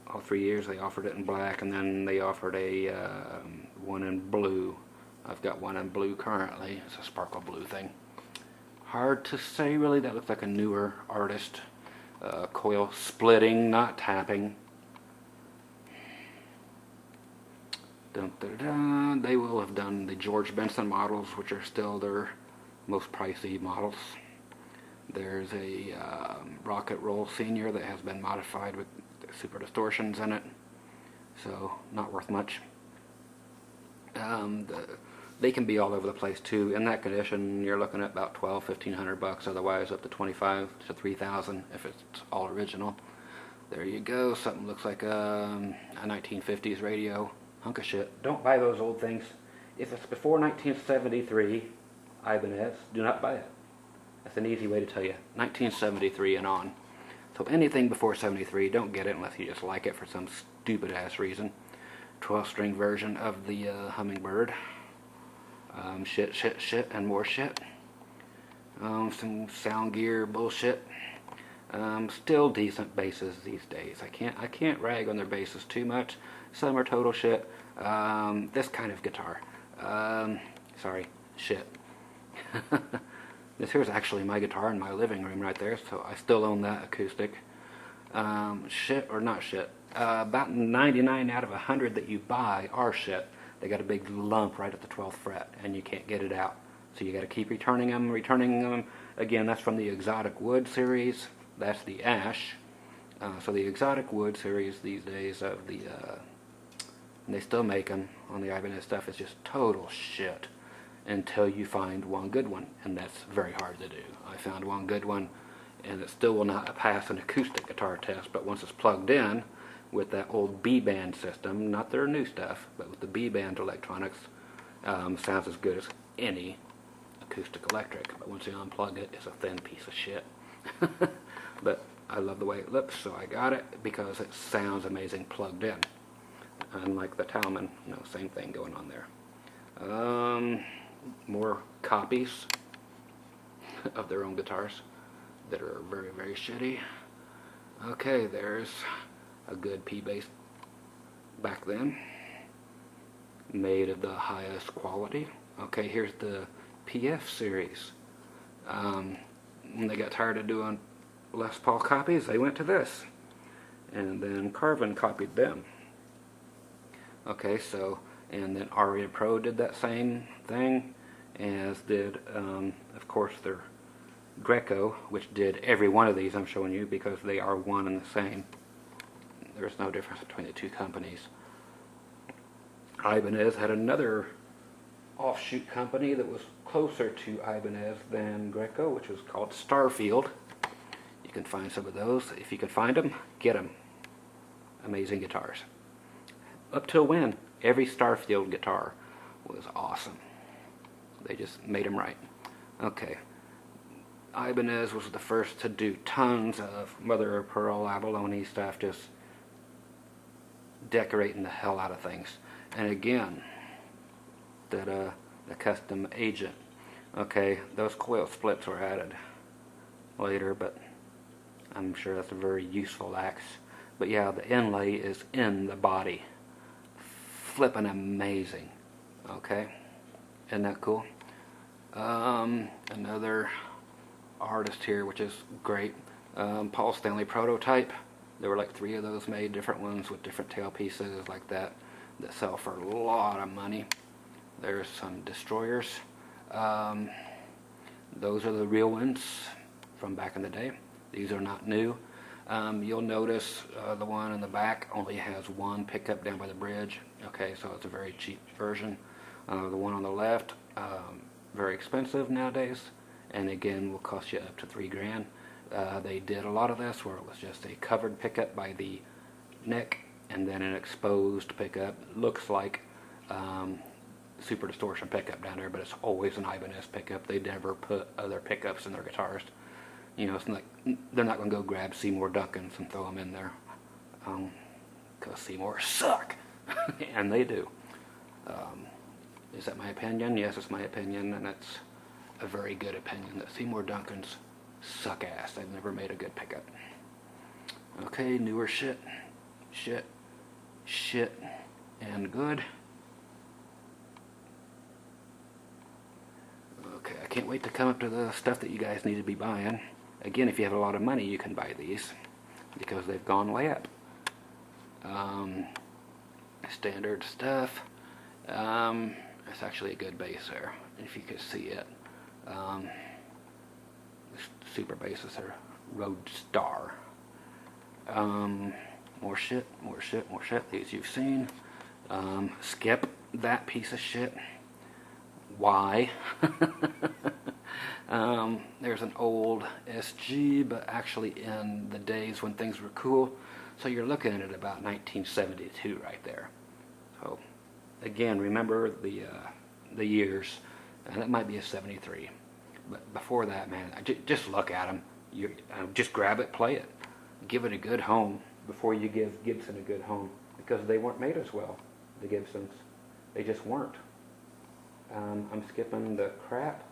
Speaker 1: All 3 years they offered it in black, and then they offered a one in blue. I've got one in blue currently. It's a sparkle blue thing. Hard to say really. That looks like a newer artist. Coil splitting, not tapping. Dun, dun, dun. They will have done the George Benson models, which are still their most pricey models. There's a Rocket Roll Senior that has been modified with super distortions in it, so not worth much. They can be all over the place too. In that condition, you're looking at about $1,200–1,500. Otherwise, up to $2,500 to $3,000 if it's all original. There you go. Something looks like a 1950s radio. Hunk of shit. Don't buy those old things. If it's before 1973, Ibanez, do not buy it. That's an easy way to tell you. 1973 and on. So anything before 73, don't get it unless you just like it for some stupid ass reason. 12-string version of the Hummingbird. Shit, and more shit. Some sound gear bullshit. Still decent basses these days. I can't rag on their basses too much. Some are total shit. This kind of guitar. Sorry, shit. This here's actually my guitar in my living room right there, so I still own that acoustic. Shit or not shit. About 99 out of 100 that you buy are shit. They got a big lump right at the 12th fret, and you can't get it out. So you got to keep returning them. Again, that's from the Exotic Wood series. That's the Ash. So the Exotic Wood series these days of the, and they still make them on the Ibanez stuff, is just total shit until you find one good one, and that's very hard to do. I found one good one, and it still will not pass an acoustic guitar test, but once it's plugged in with that old B-band system, not their new stuff, but with the B-band electronics, sounds as good as any acoustic electric. But once you unplug it, it's a thin piece of shit. But I love the way it looks, so I got it because it sounds amazing plugged in. Unlike the Talman, same thing going on there. More copies of their own guitars that are very, very shitty. Okay, there's a good P bass back then. made of the highest quality. Okay, here's the PF series. When they got tired of doing Les Paul copies, they went to this. And then Carvin copied them. Okay, so, and then Aria Pro did that same thing, as did, of course, their Greco, which did every one of these I'm showing you because they are one and the same. There's no difference between the two companies. Ibanez had another offshoot company that was closer to Ibanez than Greco, which was called Starfield. You can find some of those. If you can find them, get them. Amazing guitars. Up till when, every Starfield guitar was awesome. They just made them right. Okay. Ibanez was the first to do tons of mother of pearl abalone stuff, just decorating the hell out of things. And again, the custom agent. Okay, those coil splits were added later, but I'm sure that's a very useful axe. But yeah, the inlay is in the body. Flippin' amazing. Okay, isn't that cool? Another artist here, which is great. Paul Stanley Prototype. There were like 3 of those made, different ones with different tail pieces like that sell for a lot of money. There's some destroyers. Those are the real ones from back in the day. These are not new. You'll notice the one in the back only has one pickup down by the bridge. Okay, so it's a very cheap version. The one on the left, very expensive nowadays, and again will cost you up to $3 grand. They did a lot of this where it was just a covered pickup by the neck and then an exposed pickup. Looks like Super Distortion pickup down there, but it's always an Ibanez pickup. They never put other pickups in their guitars. You know, it's like they're not going to go grab Seymour Duncans and throw them in there, because Seymour suck, and they do. Is that my opinion? Yes, it's my opinion, and it's a very good opinion that Seymour Duncans suck ass. They've never made a good pickup. Okay, newer shit, and good. Okay, I can't wait to come up to the stuff that you guys need to be buying. Again, if you have a lot of money, you can buy these because they've gone way up. Standard stuff. It's actually a good bass there, if you could see it. Super basses are Roadstar. More shit. These you've seen. Skip that piece of shit. Why? There's an old SG, but actually in the days when things were cool. So you're looking at about 1972 right there. So again, remember the years, and that might be a 73. But before that, man, just look at them. Just grab it, play it, give it a good home before you give Gibson a good home, because they weren't made as well. The Gibsons, they just weren't. I'm skipping the crap.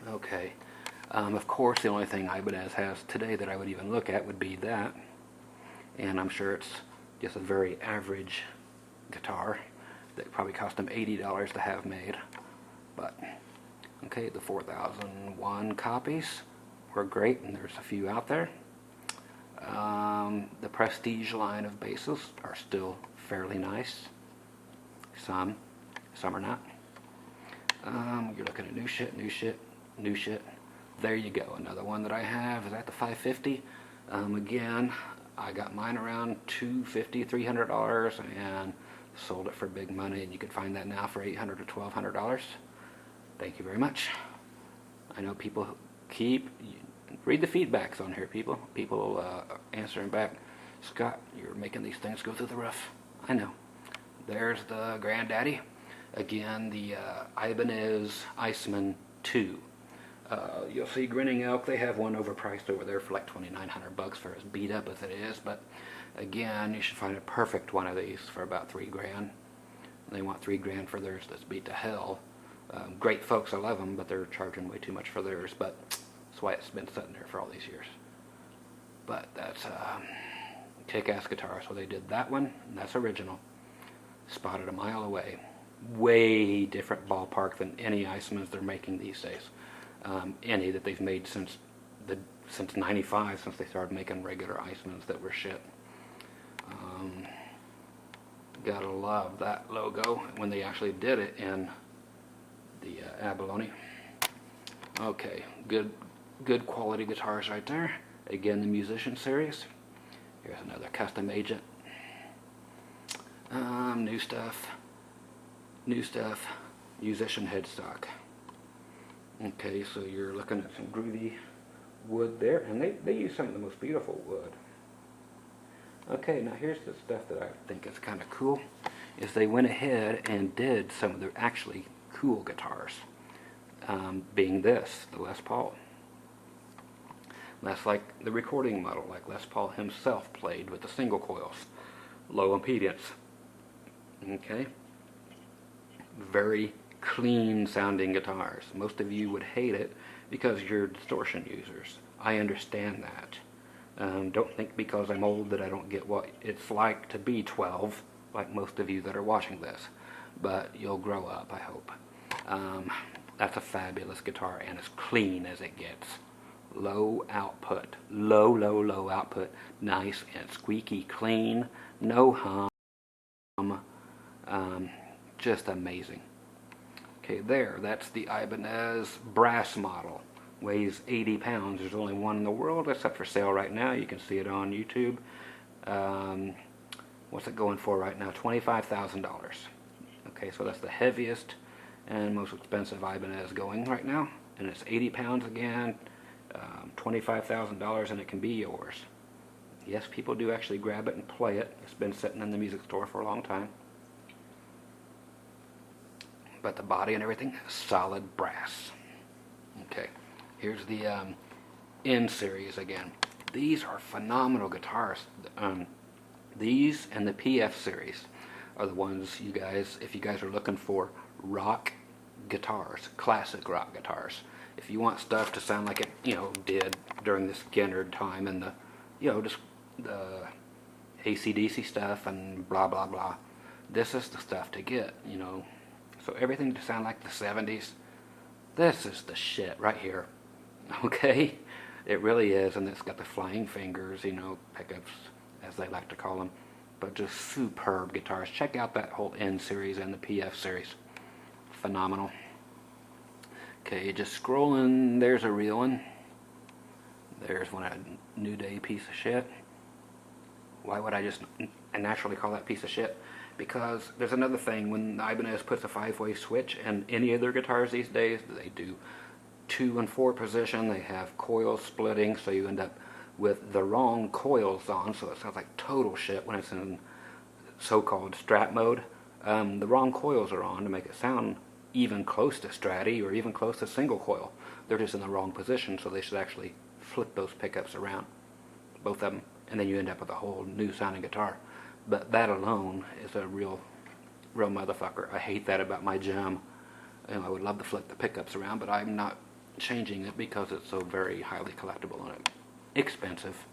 Speaker 1: Okay. Of course, the only thing Ibanez has today that I would even look at would be that. And I'm sure it's just a very average guitar that probably cost them $80 to have made. But, okay, the 4001 copies were great, and there's a few out there. The Prestige line of basses are still fairly nice. Some are not. You're looking at new shit. There you go. Another one that I have is at the 550. Again, I got mine around $250, $300, and sold it for big money. And you can find that now for $800 to $1,200. Thank you very much. I know people read the feedbacks on here. People answering back. Scott, you're making these things go through the roof. I know. There's the granddaddy. Again, the Ibanez Iceman 2. You'll see Grinning Elk. They have one overpriced over there for like $2,900 for as beat up as it is. But again, you should find a perfect one of these for about $3 grand. They want $3 grand for theirs that's beat to hell. Great folks, I love them, but they're charging way too much for theirs. But that's why it's been sitting there for all these years. But that's kick-ass guitar. So they did that one, and that's original. spotted a mile away. Way different ballpark than any Icemans they're making these days. Any that they've made since 95, since they started making regular Icemans that were shit. Gotta love that logo when they actually did it in the abalone. Okay, good quality guitars right there. Again, the Musician series. Here's another custom agent. New stuff. Musician headstock. Okay, so you're looking at some groovy wood there, and they use some of the most beautiful wood. Okay, now here's the stuff that I think is kind of cool, is they went ahead and did some of the actually cool guitars, being this, the Les Paul. That's like the recording model, like Les Paul himself played with the single coils, low impedance. Okay, very clean sounding guitars. Most of you would hate it because you're distortion users. I understand that. Don't think because I'm old that I don't get what it's like to be 12, like most of you that are watching this. But you'll grow up, I hope. That's a fabulous guitar, and as clean as it gets. Low output, low output, nice and squeaky clean, no hum, just amazing. Okay, that's the Ibanez brass model. Weighs 80 pounds. There's only one in the world. It's up for sale right now. You can see it on YouTube. What's it going for right now? $25,000. Okay, so that's the heaviest and most expensive Ibanez going right now. And it's 80 pounds again, $25,000, and it can be yours. Yes, people do actually grab it and play it. It's been sitting in the music store for a long time. But the body and everything, solid brass. Okay. Here's the N series again. These are phenomenal guitars. These and the PF series are the ones you guys, if you guys are looking for rock guitars, classic rock guitars. If you want stuff to sound like it, did during the Skinner time and the, just the AC/DC stuff and blah blah blah. This is the stuff to get, So everything to sound like the 70s. This is the shit right here. Okay, it really is, and it's got the flying fingers, pickups, as they like to call them, but just superb guitars. Check out that whole N series and the PF series. Phenomenal. Okay, just scrolling, there's a real one. There's one, a New Day piece of shit. Why would I just naturally call that piece of shit? Because there's another thing, when Ibanez puts a 5-way switch in any of their guitars these days, they do 2 and 4 position, they have coils splitting, so you end up with the wrong coils on, so it sounds like total shit when it's in so-called strat mode. The wrong coils are on to make it sound even close to stratty or even close to single coil. They're just in the wrong position, so they should actually flip those pickups around, both of them, and then you end up with a whole new sounding guitar. But that alone is a real motherfucker. I hate that about my Gem. I would love to flip the pickups around, but I'm not changing it because it's so very highly collectible and expensive.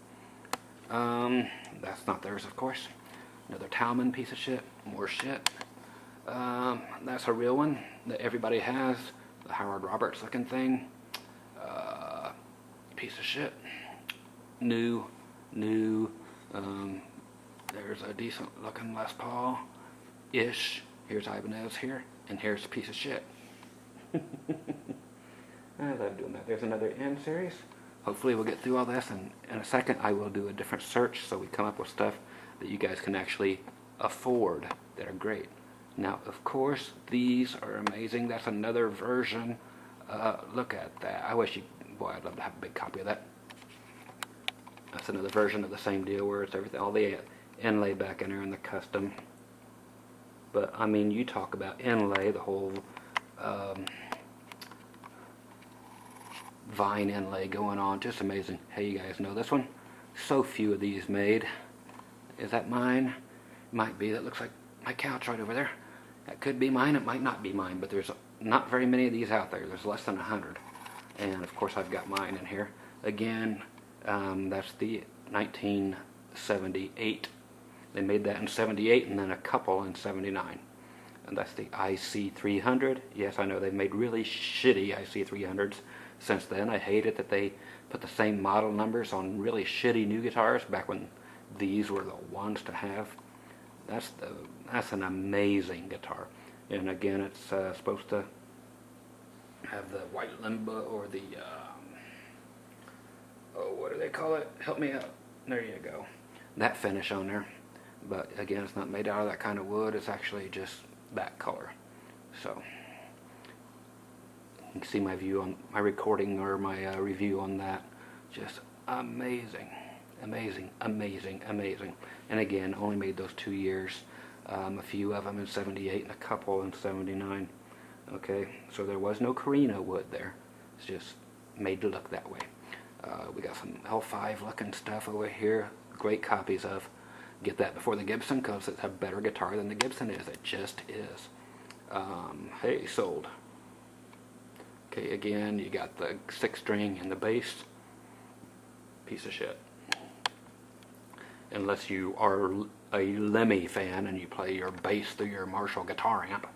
Speaker 1: That's not theirs, of course. Another Talman piece of shit. More shit. That's a real one that everybody has. The Howard Roberts looking thing. Piece of shit. New. There's a decent looking Les Paul-ish. Here's Ibanez here, and here's a piece of shit. I love doing that. There's another N series. Hopefully we'll get through all this, and in a second I will do a different search so we come up with stuff that you guys can actually afford that are great. Now, of course, these are amazing. That's another version. Look at that. I wish boy, I'd love to have a big copy of that. That's another version of the same deal where it's everything, all the inlay back in there and the custom. But I mean, you talk about inlay, the whole vine inlay going on, just amazing. Hey, you guys know this one? So few of these made. Is that mine? Might be. That looks like my couch right over there. That could be mine, it might not be mine, but there's not very many of these out there. There's less than 100. And of course I've got mine in here. Again, that's the 1978 They made that in 78 and then a couple in 79. And that's the IC300. Yes, I know they've made really shitty IC300s since then. I hate it that they put the same model numbers on really shitty new guitars back when these were the ones to have. That's an amazing guitar. And again, it's supposed to have the white limba or the oh, what do they call it? Help me out. There you go. That finish on there. But again, it's not made out of that kind of wood. It's actually just that color. So you can see my view on my recording or my review on that. Just amazing, amazing, amazing, amazing. And again, only made those 2 years. A few of them in 78 and a couple in 79. Okay, so there was no Carino wood there. It's just made to look that way. We got some L5 looking stuff over here. Great copies of. Get that before the Gibson because it's a better guitar than the Gibson is. It just is. Hey, sold. Okay, again, you got the 6-string and the bass. Piece of shit. Unless you are a Lemmy fan and you play your bass through your Marshall guitar amp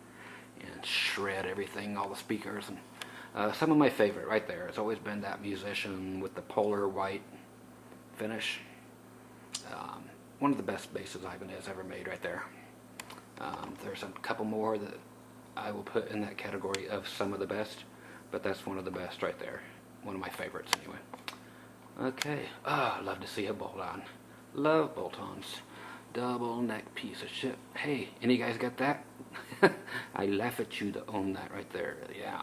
Speaker 1: and shred everything, all the speakers. And some of my favorite right there has always been that Musician with the polar white finish. One of the best basses Ibanez ever made right there. There's a couple more that I will put in that category of some of the best, but that's one of the best right there. One of my favorites anyway. Okay, I love to see a bolt-on. Love bolt-ons. Double neck piece of shit. Hey, any guys got that? I laugh at you to own that right there. Yeah.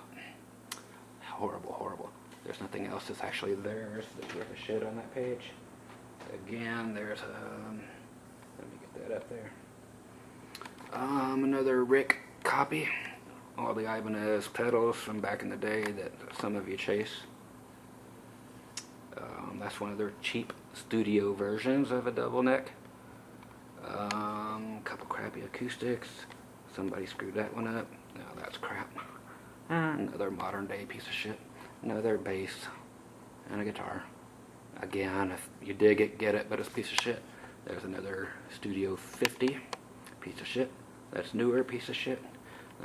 Speaker 1: Horrible, horrible. There's nothing else that's actually there that's worth a shit on that page. Again, there's let me get that up there. Another Rick copy. All the Ibanez pedals from back in the day that some of you chase. That's one of their cheap studio versions of a double neck. Couple crappy acoustics. Somebody screwed that one up. No, that's crap. Another modern day piece of shit. Another bass and a guitar. Again, if you dig it, get it, but it's a piece of shit. There's another Studio 50 piece of shit. That's newer piece of shit.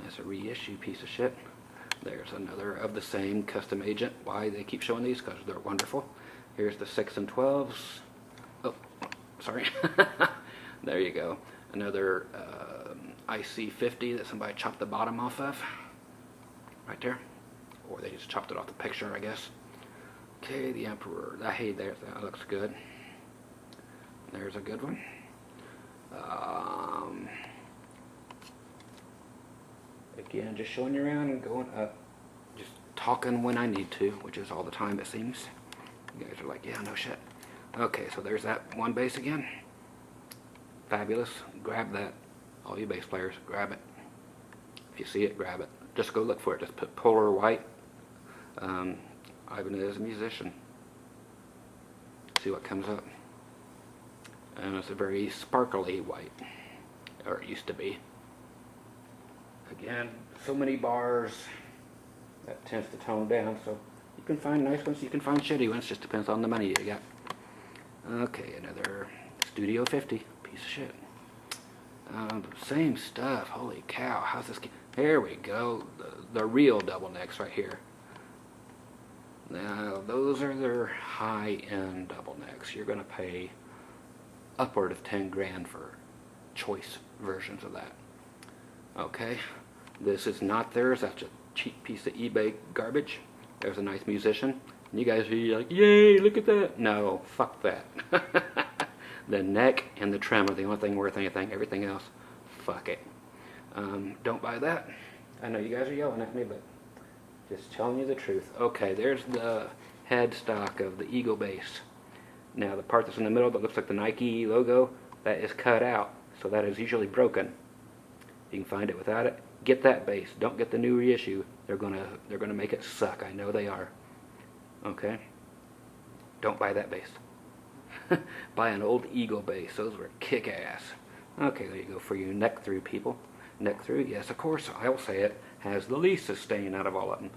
Speaker 1: That's a reissue piece of shit. There's another of the same custom agent. Why they keep showing these? Because they're wonderful. Here's the 6 and 12s. Oh, sorry. There you go. Another IC50 that somebody chopped the bottom off of. Right there. Or they just chopped it off the picture, I guess. Okay, the Emperor. Hey, there, that looks good. There's a good one. Again, just showing you around and going up. Just talking when I need to, which is all the time it seems. You guys are like, yeah, no shit. Okay, so there's that one bass again. Fabulous. Grab that. All you bass players, grab it. If you see it, grab it. Just go look for it. Just put polar white. Ibanez Musician. See what comes up. And it's a very sparkly white. Or it used to be. Again, so many bars. That tends to tone down, so you can find nice ones, you can find shitty ones, just depends on the money you got. Okay, another Studio 50, piece of shit. Same stuff, holy cow, how's this? Here we go, the real double necks right here. Now, those are their high-end double necks. You're going to pay upward of 10 grand for choice versions of that. Okay, this is not theirs. That's a cheap piece of eBay garbage. There's a nice Musician. And you guys are like, yay, look at that. No, fuck that. The neck and the trim are the only thing worth anything. Everything else, fuck it. Don't buy that. I know you guys are yelling at me, but just telling you the truth. Okay, there's the headstock of the Eagle bass. Now the part that's in the middle that looks like the Nike logo, that is cut out, so that is usually broken. You can find it without it. Get that bass. Don't get the new reissue. They're gonna make it suck. I know they are. Okay. Don't buy that bass. Buy an old Eagle bass. Those were kick-ass. Okay, there you go for you neck through people. Neck through, yes, of course. I'll say it. Has the least sustain out of all of them.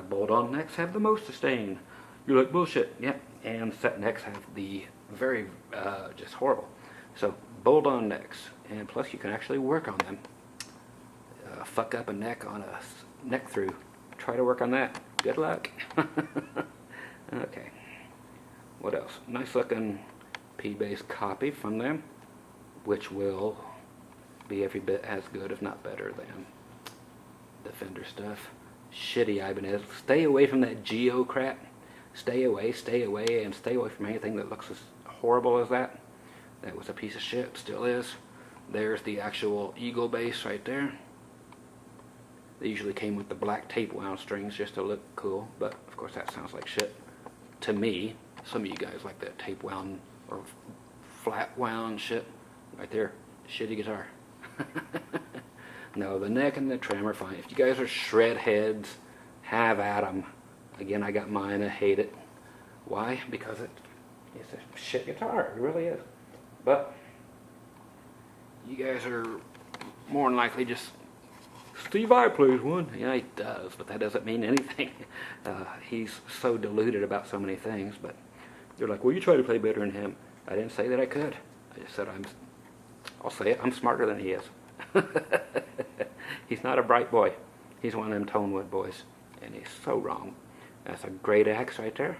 Speaker 1: Bolt-on necks have the most sustain. You're like, bullshit. Yep. And set necks have the very, just horrible. So bolt-on necks, and plus you can actually work on them. Fuck up a neck on a neck through. Try to work on that. Good luck. Okay. What else? Nice looking P-base copy from them, which will be every bit as good, if not better, than the Fender stuff. Shitty Ibanez. Stay away from that Geo crap. Stay away, and stay away from anything that looks as horrible as that. That was a piece of shit, still is. There's the actual Eagle bass right there. They usually came with the black tape wound strings just to look cool, but of course that sounds like shit to me. Some of you guys like that tape wound or flat wound shit right there. Shitty guitar. No, the neck and the trim are fine. If you guys are shred heads, have at 'em. Again, I got mine. I hate it. Why? Because it's a shit guitar. It really is. But you guys are more than likely just, Steve I plays one. Yeah, he does, but that doesn't mean anything. He's so deluded about so many things. But they're like, well, you try to play better than him. I didn't say that I could. I just said I'll say it, I'm smarter than he is. He's not a bright boy. He's one of them Tonewood boys. And he's so wrong. That's a great axe right there.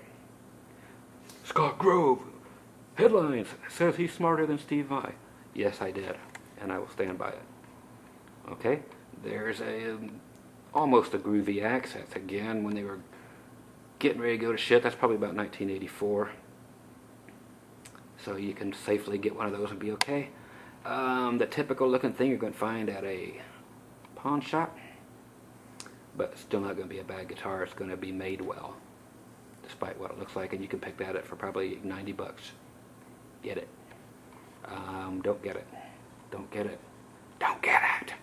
Speaker 1: Scott Grove, headlines, says he's smarter than Steve Vai. Yes, I did. And I will stand by it. Okay? There's almost a Groovy axe. That's again when they were getting ready to go to shit. That's probably about 1984. So you can safely get one of those and be okay. The typical looking thing you're going to find at a pawn shop. But it's still not going to be a bad guitar. It's going to be made well, despite what it looks like. And you can pick that up for probably 90 bucks. Get it. Don't get it. Don't get it. Don't get it.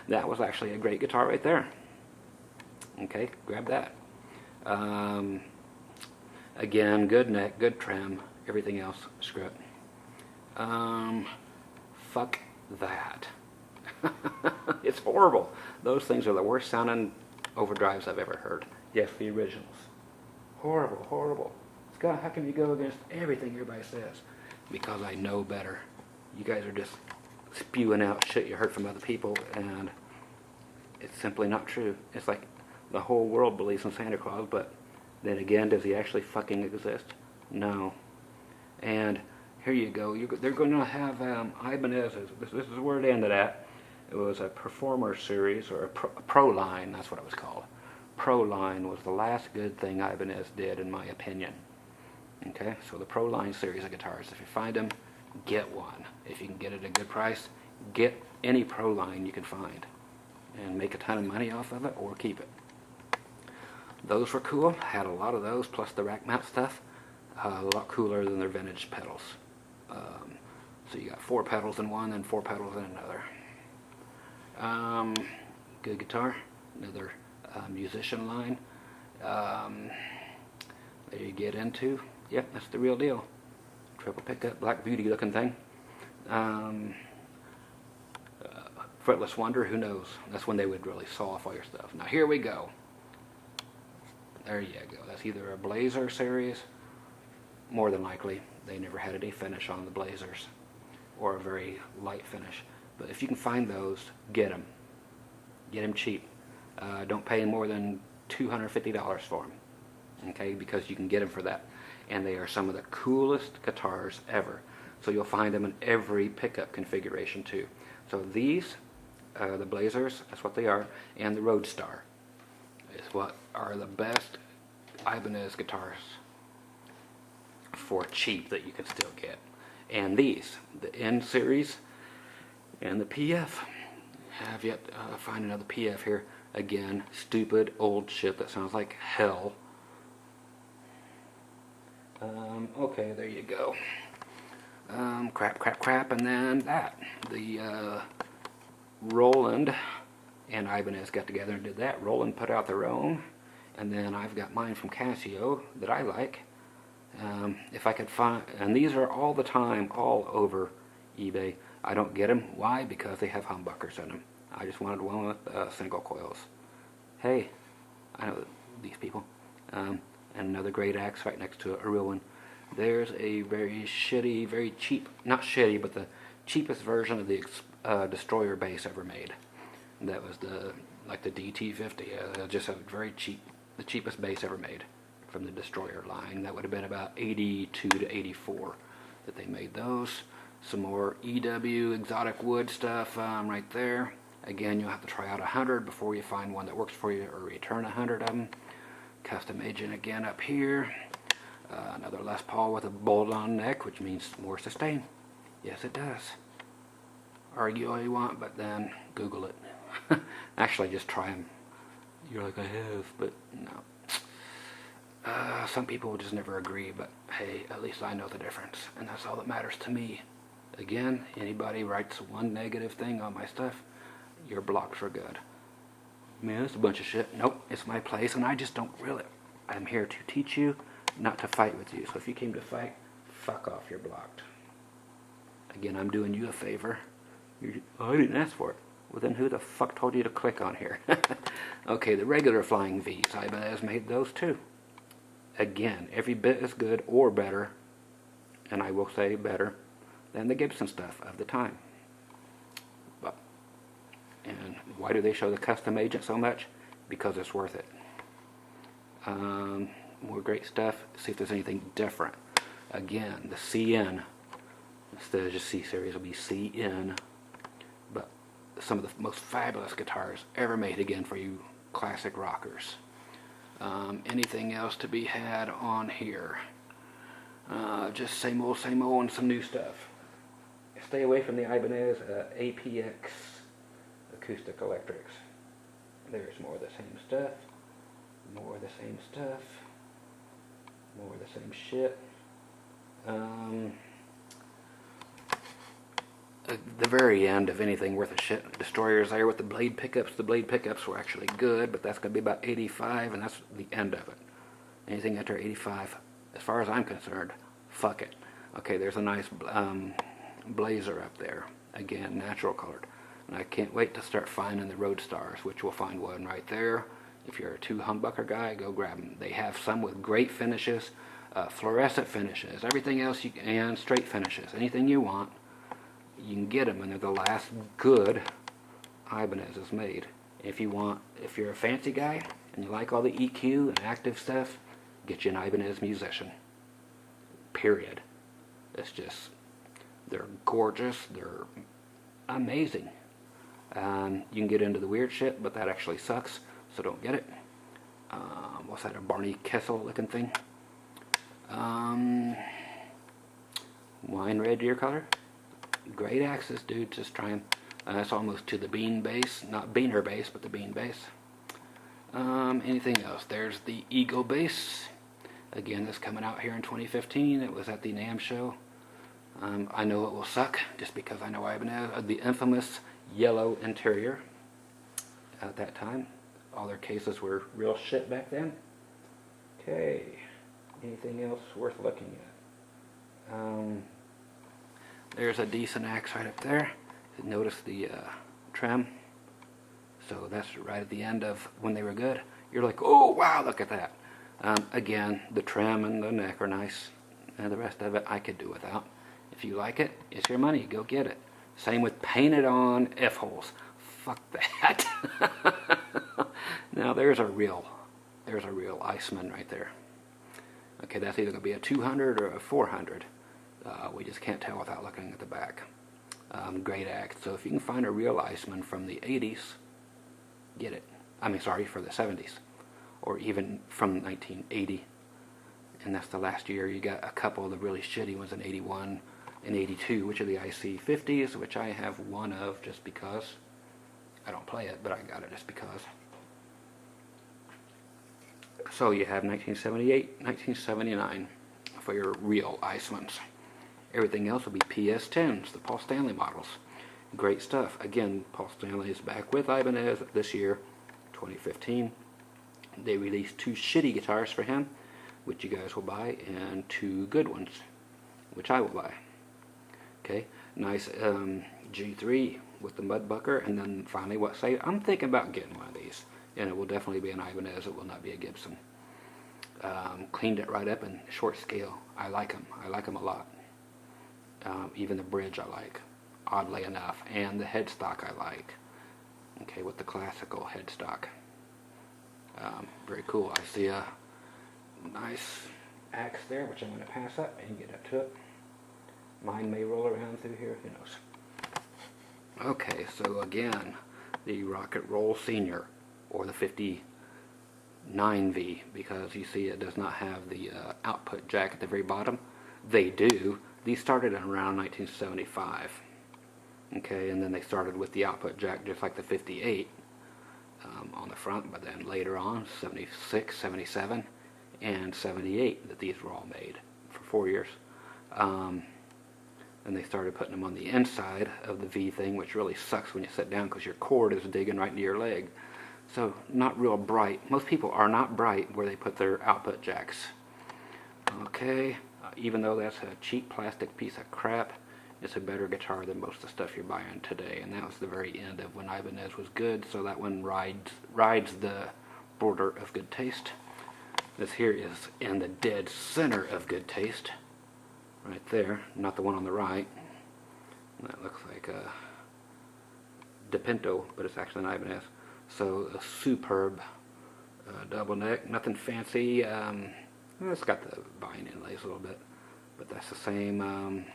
Speaker 1: That was actually a great guitar right there. Okay, grab that. Again, good neck, good trim. Everything else, screw it. Fuck that. It's horrible. Those things are the worst sounding overdrives I've ever heard. Yes, the originals. Horrible, horrible. Scott, how can you go against everything everybody says? Because I know better. You guys are just spewing out shit you heard from other people, and it's simply not true. It's like the whole world believes in Santa Claus, but then again, does he actually fucking exist? No. And here you go. They're going to have Ibanez. This is where it ended at. It was a Performer series, or a Pro line. That's what it was called. Pro line was the last good thing Ibanez did, in my opinion. Okay, so the Pro line series of guitars. If you find them, get one. If you can get it at a good price, get any Pro line you can find, and make a ton of money off of it, or keep it. Those were cool. Had a lot of those, plus the rack mount stuff. A lot cooler than their vintage pedals. So you got 4 pedals in one and 4 pedals in another. Good guitar. Another musician line. There you get into. Yep, that's the real deal. Triple pickup, Black Beauty looking thing. Fretless Wonder, who knows? That's when they would really saw off all your stuff. Now here we go. There you go. That's either a Blazer series, more than likely. They never had any finish on the Blazers, or a very light finish. But if you can find those, get them. Get them cheap. Don't pay more than $250 for them. Okay, because you can get them for that. And they are some of the coolest guitars ever. So you'll find them in every pickup configuration too. So these, the Blazers, that's what they are, and the Roadstar is what are the best Ibanez guitars for cheap that you can still get. And these, the N series and the PF. Have yet find another PF here. Again, stupid old shit that sounds like hell. Okay, there you go. Crap, and then that. The Roland and Ibanez got together and did that. Roland put out their own, and then I've got mine from Casio that I like. If I could find, and these are all the time, all over eBay. I don't get them. Why? Because they have humbuckers in them. I just wanted one with single coils. Hey, I know these people. And another great axe right next to it, a real one. There's a very shitty, very cheap, not shitty, but the cheapest version of the destroyer bass ever made. That was like the DT50. Just a very cheap, the cheapest bass ever made from the destroyer line. That would have been about 82 to 84 that they made those. Some more EW exotic wood stuff right there. Again, you'll have to try out 100 before you find one that works for you, or return 100 of them. Custom agent again up here. Another Les Paul with a bolt-on neck, which means more sustain. Yes, it does. Argue all you want, but then Google it. Actually, just try them. You're like, I have, but no. Some people will just never agree, but hey, at least I know the difference, and that's all that matters to me. Again, anybody writes one negative thing on my stuff, you're blocked for good. Man, it's a bunch of shit. Nope, it's my place, and I just don't really. I'm here to teach you, not to fight with you. So if you came to fight, fuck off, you're blocked. Again, I'm doing you a favor. I didn't ask for it. Well, then who the fuck told you to click on here? Okay, the regular flying V's. Ibanez made those too. Again, every bit as good or better, and I will say better, than the Gibson stuff of the time. But, and why do they show the custom agent so much? Because it's worth it. More great stuff. See if there's anything different. Again, the CN, instead of just C series, will be CN. But some of the most fabulous guitars ever made, again, for you classic rockers. Anything else to be had on here? Just same old, and some new stuff. Stay away from the Ibanez APX acoustic electrics. There's more of the same stuff. More of the same stuff. More of the same shit. The very end of anything worth a shit. Destroyers there with the blade pickups. The blade pickups were actually good, but that's going to be about 85, and that's the end of it. Anything after 85, as far as I'm concerned, fuck it. Okay, there's a nice blazer up there. Again, natural colored. And I can't wait to start finding the Road Stars, which we'll find one right there. If you're a 2 humbucker guy, go grab them. They have some with great finishes, fluorescent finishes, everything else you can, and straight finishes. Anything you want, you can get them, and they're the last good Ibanez is made. If you're a fancy guy and you like all the EQ and active stuff, get you an Ibanez Musician. Period. It's just, they're gorgeous. They're amazing. You can get into the weird shit, but that actually sucks, so don't get it. What's that, a Barney Kessel looking thing? Wine red deer color. Great axes, dude. Just try them. That's almost to the bean bass, not beaner bass, but the bean bass. Anything else? There's the Eagle bass. Again, this coming out here in 2015. It was at the NAMM show. I know it will suck, just because I know Ibanez. The infamous yellow interior at that time. All their cases were real shit back then. Okay. Anything else worth looking at? There's a decent axe right up there. Notice the trim. So that's right at the end of when they were good. You're like, oh wow, look at that. Again, the trim and the neck are nice. And the rest of it I could do without. If you like it, it's your money. Go get it. Same with painted on F-holes. Fuck that. Now there's a real Iceman right there. Okay, that's either going to be a 200 or a 400. We just can't tell without looking at the back. Great axe. So if you can find a real Iceman from the 80s, get it. I mean, sorry, for the 70s. Or even from 1980. And that's the last year. You got a couple of the really shitty ones in 81 and 82, which are the IC50s, which I have one of just because. I don't play it, but I got it just because. So you have 1978, 1979 for your real Icemans. Everything else will be PS10s, the Paul Stanley models. Great stuff. Again, Paul Stanley is back with Ibanez this year, 2015. They released 2 shitty guitars for him, which you guys will buy, and 2 good ones, which I will buy. Okay, nice G3 with the mudbucker, and then finally what say, I'm thinking about getting one of these, and it will definitely be an Ibanez, it will not be a Gibson. Cleaned it right up in short scale. I like them. I like them a lot. Even the bridge I like, oddly enough, and the headstock I like. Okay, with the classical headstock. Very cool. I see a nice axe there, which I'm going to pass up and get up to it. Mine may roll around through here, who knows. Okay, so again, the Rocket Roll Senior, or the 59V, because you see it does not have the output jack at the very bottom. They do. These started in around 1975. Okay, and then they started with the output jack just like the 58 on the front, but then later on, 76, 77, and 78, that these were all made for 4 years. And they started putting them on the inside of the V thing, which really sucks when you sit down because your cord is digging right into your leg. So not real bright. Most people are not bright where they put their output jacks. Okay, even though that's a cheap plastic piece of crap, it's a better guitar than most of the stuff you're buying today. And that was the very end of when Ibanez was good, so that one rides the border of good taste. This here is in the dead center of good taste. Right there, not the one on the right. That looks like a DePinto, but it's actually an Ibanez. So a superb double neck, nothing fancy. It's got the vine inlays a little bit, but that's the same.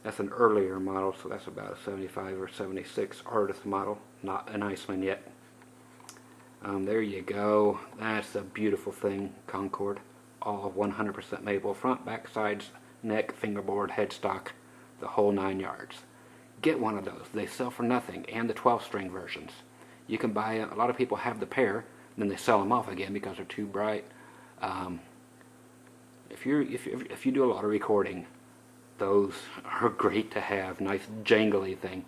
Speaker 1: That's an earlier model, so that's about a 75 or 76 artist model, not an Iceman yet. There you go. That's a beautiful thing, Concord. All 100% maple, front, back, sides, neck, fingerboard, headstock, the whole 9 yards. Get one of those. They sell for nothing, and the 12-string versions. You can buy a lot of people have the pair, then they sell them off again because they're too bright. If you do a lot of recording, those are great to have. Nice jangly thing.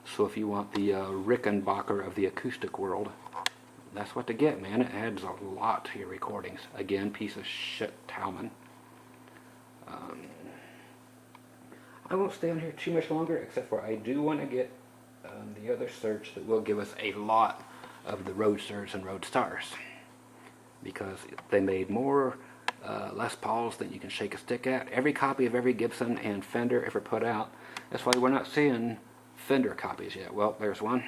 Speaker 1: So if you want the Rickenbacker of the acoustic world, that's what to get, man. It adds a lot to your recordings. Again, piece of shit Talman. I won't stay on here too much longer, except for I do want to get the other search that will give us a lot of the Roadsters and Roadstars, because they made more Les Pauls than you can shake a stick at. Every copy of every Gibson and Fender ever put out. That's why we're not seeing Fender copies yet. Well, there's one.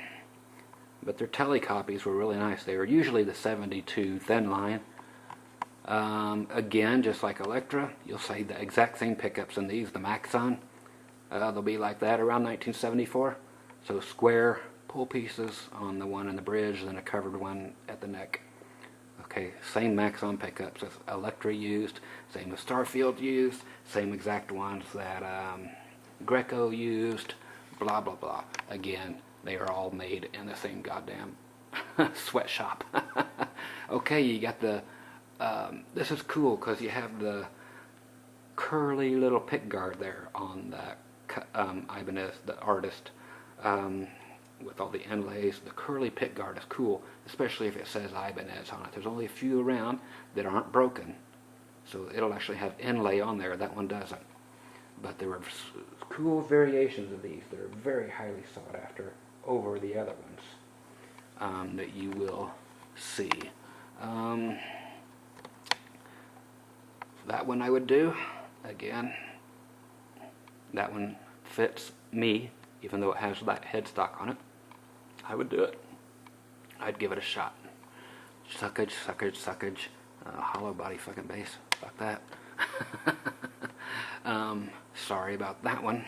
Speaker 1: But their tele copies were really nice. They were usually the 72 thin line. Again, just like Electra, you'll see the exact same pickups in these, the Maxon. They'll be like that around 1974. So square pull pieces on the one in the bridge, and a covered one at the neck. Okay, same Maxon pickups as Electra used, same as Starfield used, same exact ones that Greco used, blah blah blah. Again, they are all made in the same goddamn sweatshop. Okay, you got the, this is cool because you have the curly little pick guard there on the Ibanez, the artist, with all the inlays. The curly pick guard is cool, especially if it says Ibanez on it. There's only a few around that aren't broken, so it'll actually have inlay on there. That one doesn't. But there are cool variations of these that are very highly sought after over the other ones that you will see. That one I would do. Again, that one fits me, even though it has that headstock on it. I would do it. I'd give it a shot. Suckage, suckage, suckage. Hollow body fucking bass. Fuck that. Sorry about that one.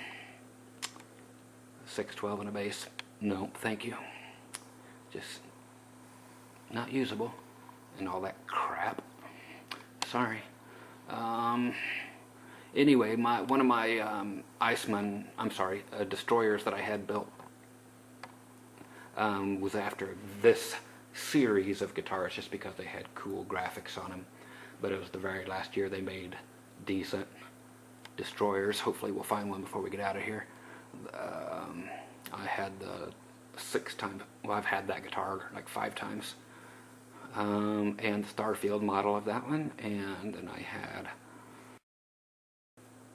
Speaker 1: 612 and a bass. No, thank you. Just not usable and all that crap. Sorry. Anyway, one of my destroyers that I had built was after this series of guitars, just because they had cool graphics on them. But it was the very last year they made decent destroyers. Hopefully we'll find one before we get out of here. I had the 6 times, well, I've had that guitar like 5 times. And the Starfield model of that one, and then I had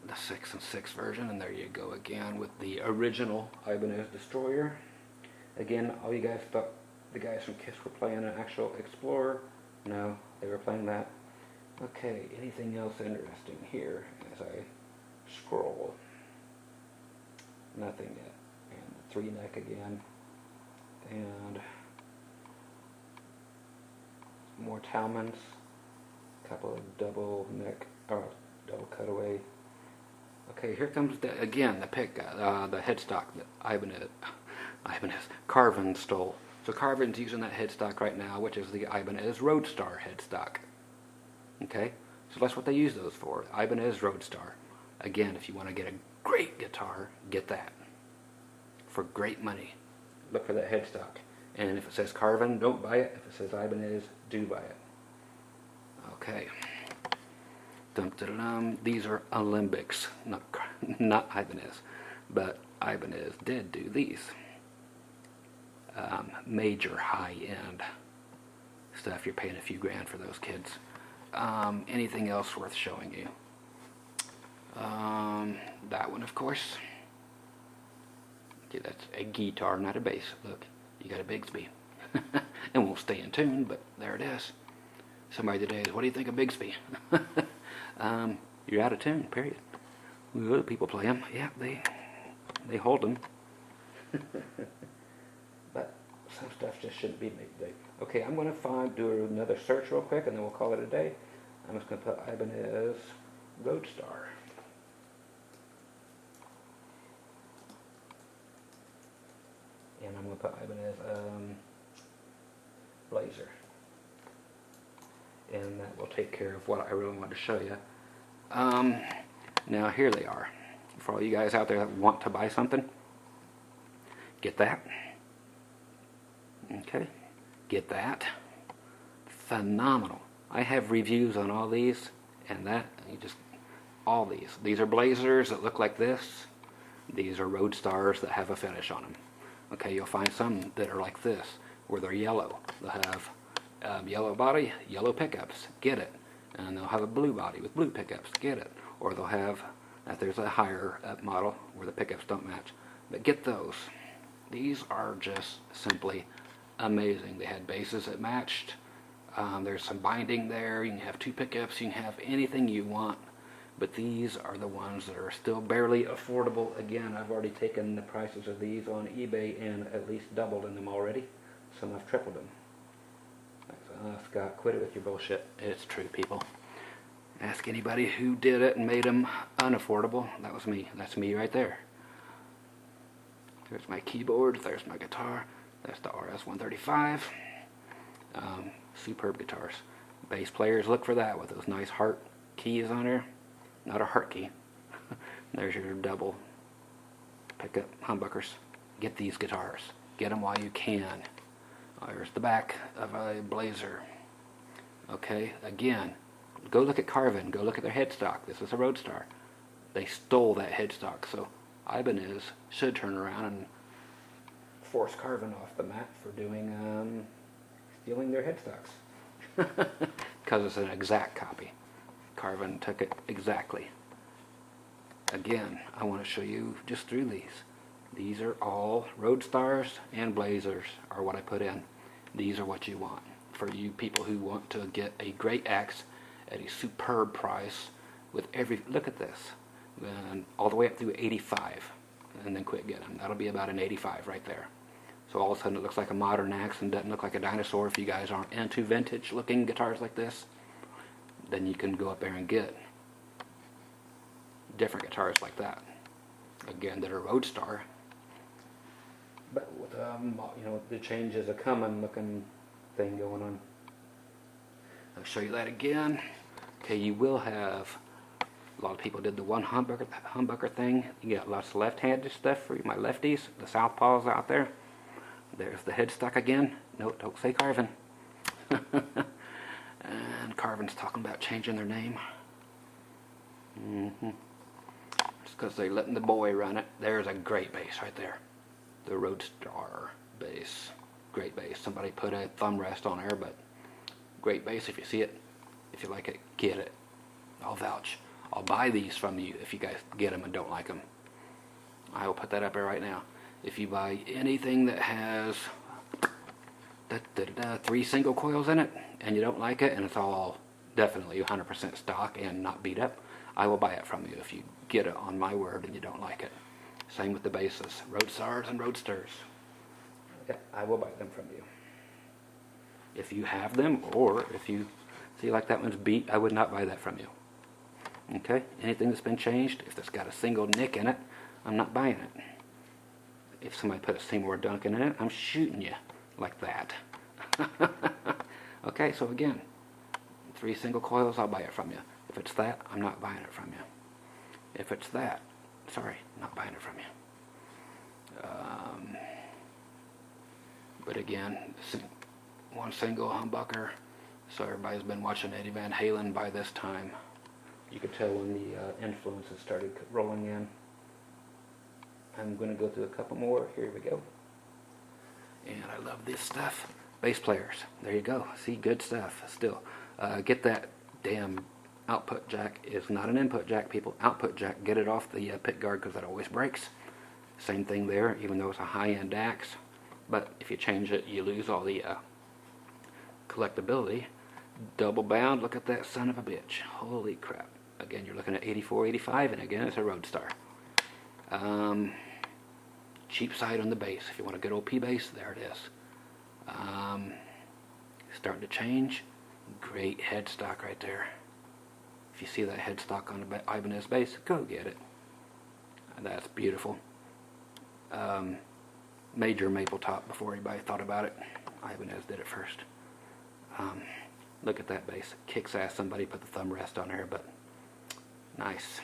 Speaker 1: the 6 and 6 version, and there you go again with the original Ibanez Destroyer. Again, all you guys thought the guys from Kiss were playing an actual Explorer. No, they were playing that. Okay, anything else interesting here as I scroll? Nothing yet. And the 3-neck again. And more Talmans. A couple of double neck, or double cutaway. Okay, here comes again the headstock that Ibanez Carvin stole. So Carvin's using that headstock right now, which is the Ibanez Roadstar headstock. Okay, so that's what they use those for. Ibanez Roadstar. Again, if you want to get a great guitar, get that for great money. Look for that headstock, and if it says Carvin, don't buy it. If it says Ibanez, do buy it. Okay. Dum-da-dum. These are Alembics, not Ibanez, but Ibanez did do these. Major high-end stuff. You're paying a few grand for those kids. Anything else worth showing you? That one, of course. Okay, that's a guitar, not a bass. Look, you got a Bigsby. It won't stay in tune, but there it is. Somebody today is, what do you think of Bigsby? You're out of tune, period. Other people play them. Yeah, they hold them. But some stuff just shouldn't be made today. Okay, I'm going to do another search real quick, and then we'll call it a day. I'm just going to put Ibanez Roadstar. And I'm going to put Ibanez Blazer. And that will take care of what I really wanted to show you. Now here they are. For all you guys out there that want to buy something, get that. Okay, get that. Phenomenal. I have reviews on all these, and all these. These are Blazers that look like this. These are Roadstars that have a finish on them. Okay, you'll find some that are like this, where they're yellow. They'll have yellow body, yellow pickups, get it. And they'll have a blue body with blue pickups, get it. Or they'll have, if there's a higher up model where the pickups don't match. But get those. These are just simply amazing. They had bases that matched. There's some binding there. You can have 2 pickups. You can have anything you want. But these are the ones that are still barely affordable. Again, I've already taken the prices of these on eBay and at least doubled in them already. Some I've tripled them. Scott, quit it with your bullshit. It's true, people. Ask anybody who did it and made them unaffordable. That was me. That's me right there. There's my keyboard. There's my guitar. That's the RS-135. Superb guitars. Bass players, look for that with those nice heart keys on there. Not a heart key. There's your double pickup humbuckers. Get these guitars. Get them while you can. There's the back of a Blazer. Okay, again, go look at Carvin. Go look at their headstock. This is a Roadstar. They stole that headstock, so Ibanez should turn around and force Carvin off the mat for doing stealing their headstocks. Because it's an exact copy. Carvin took it exactly. Again, I want to show you just through these. These are all Roadstars and Blazers are what I put in. These are what you want for you people who want to get a great axe at a superb price with look at this, and all the way up through 85, and then quit getting them. That'll be about an 85 right there. So all of a sudden it looks like a modern axe and doesn't look like a dinosaur. If you guys aren't into vintage looking guitars like this, then you can go up there and get different guitars like that. Again, that are Roadstar. But with the changes a coming looking thing going on. I'll show you that again. Okay, you will have a lot of people did the one humbucker thing. You got lots of left-handed stuff for my lefties, the southpaws out there. There's the headstock again. No, don't say Carvin. And Carvin's talking about changing their name. Just because they're letting the boy run it. There's a great bass right there. The Roadstar bass. Great bass. Somebody put a thumb rest on there, but great bass. If you see it, if you like it, get it. I'll vouch. I'll buy these from you if you guys get them and don't like them. I will put that up there right now. If you buy anything that has 3 single coils in it and you don't like it and it's all definitely 100% stock and not beat up, I will buy it from you if you get it on my word and you don't like it. Same with the bases, Roadstars and Roadsters. Yeah, I will buy them from you. If you have them, or if you see like that one's beat, I would not buy that from you. Okay, anything that's been changed, if it's got a single nick in it, I'm not buying it. If somebody put a Seymour Duncan in it, I'm shooting you like that. Okay, so again, 3 single coils, I'll buy it from you. If it's that, I'm not buying it from you. If it's that, sorry, not buying it from you. But again, one single humbucker, so everybody's been watching Eddie Van Halen by this time. You could tell when the influences started rolling in. I'm going to go through a couple more. Here we go. And I love this stuff. Bass players. There you go. See, good stuff. Still, get that damn output jack. It's not an input jack, people. Output jack. Get it off the pick guard because that always breaks. Same thing there, even though it's a high-end axe. But if you change it, you lose all the collectability. Double bound. Look at that son of a bitch. Holy crap. Again, you're looking at 84, 85, and again, it's a Roadstar. Cheap side on the bass. If you want a good old P bass, there it is. Starting to change. Great headstock right there. If you see that headstock on the Ibanez bass, go get it. That's beautiful. Major maple top before anybody thought about it. Ibanez did it first. Look at that bass. Kicks ass. Somebody put the thumb rest on there, but nice.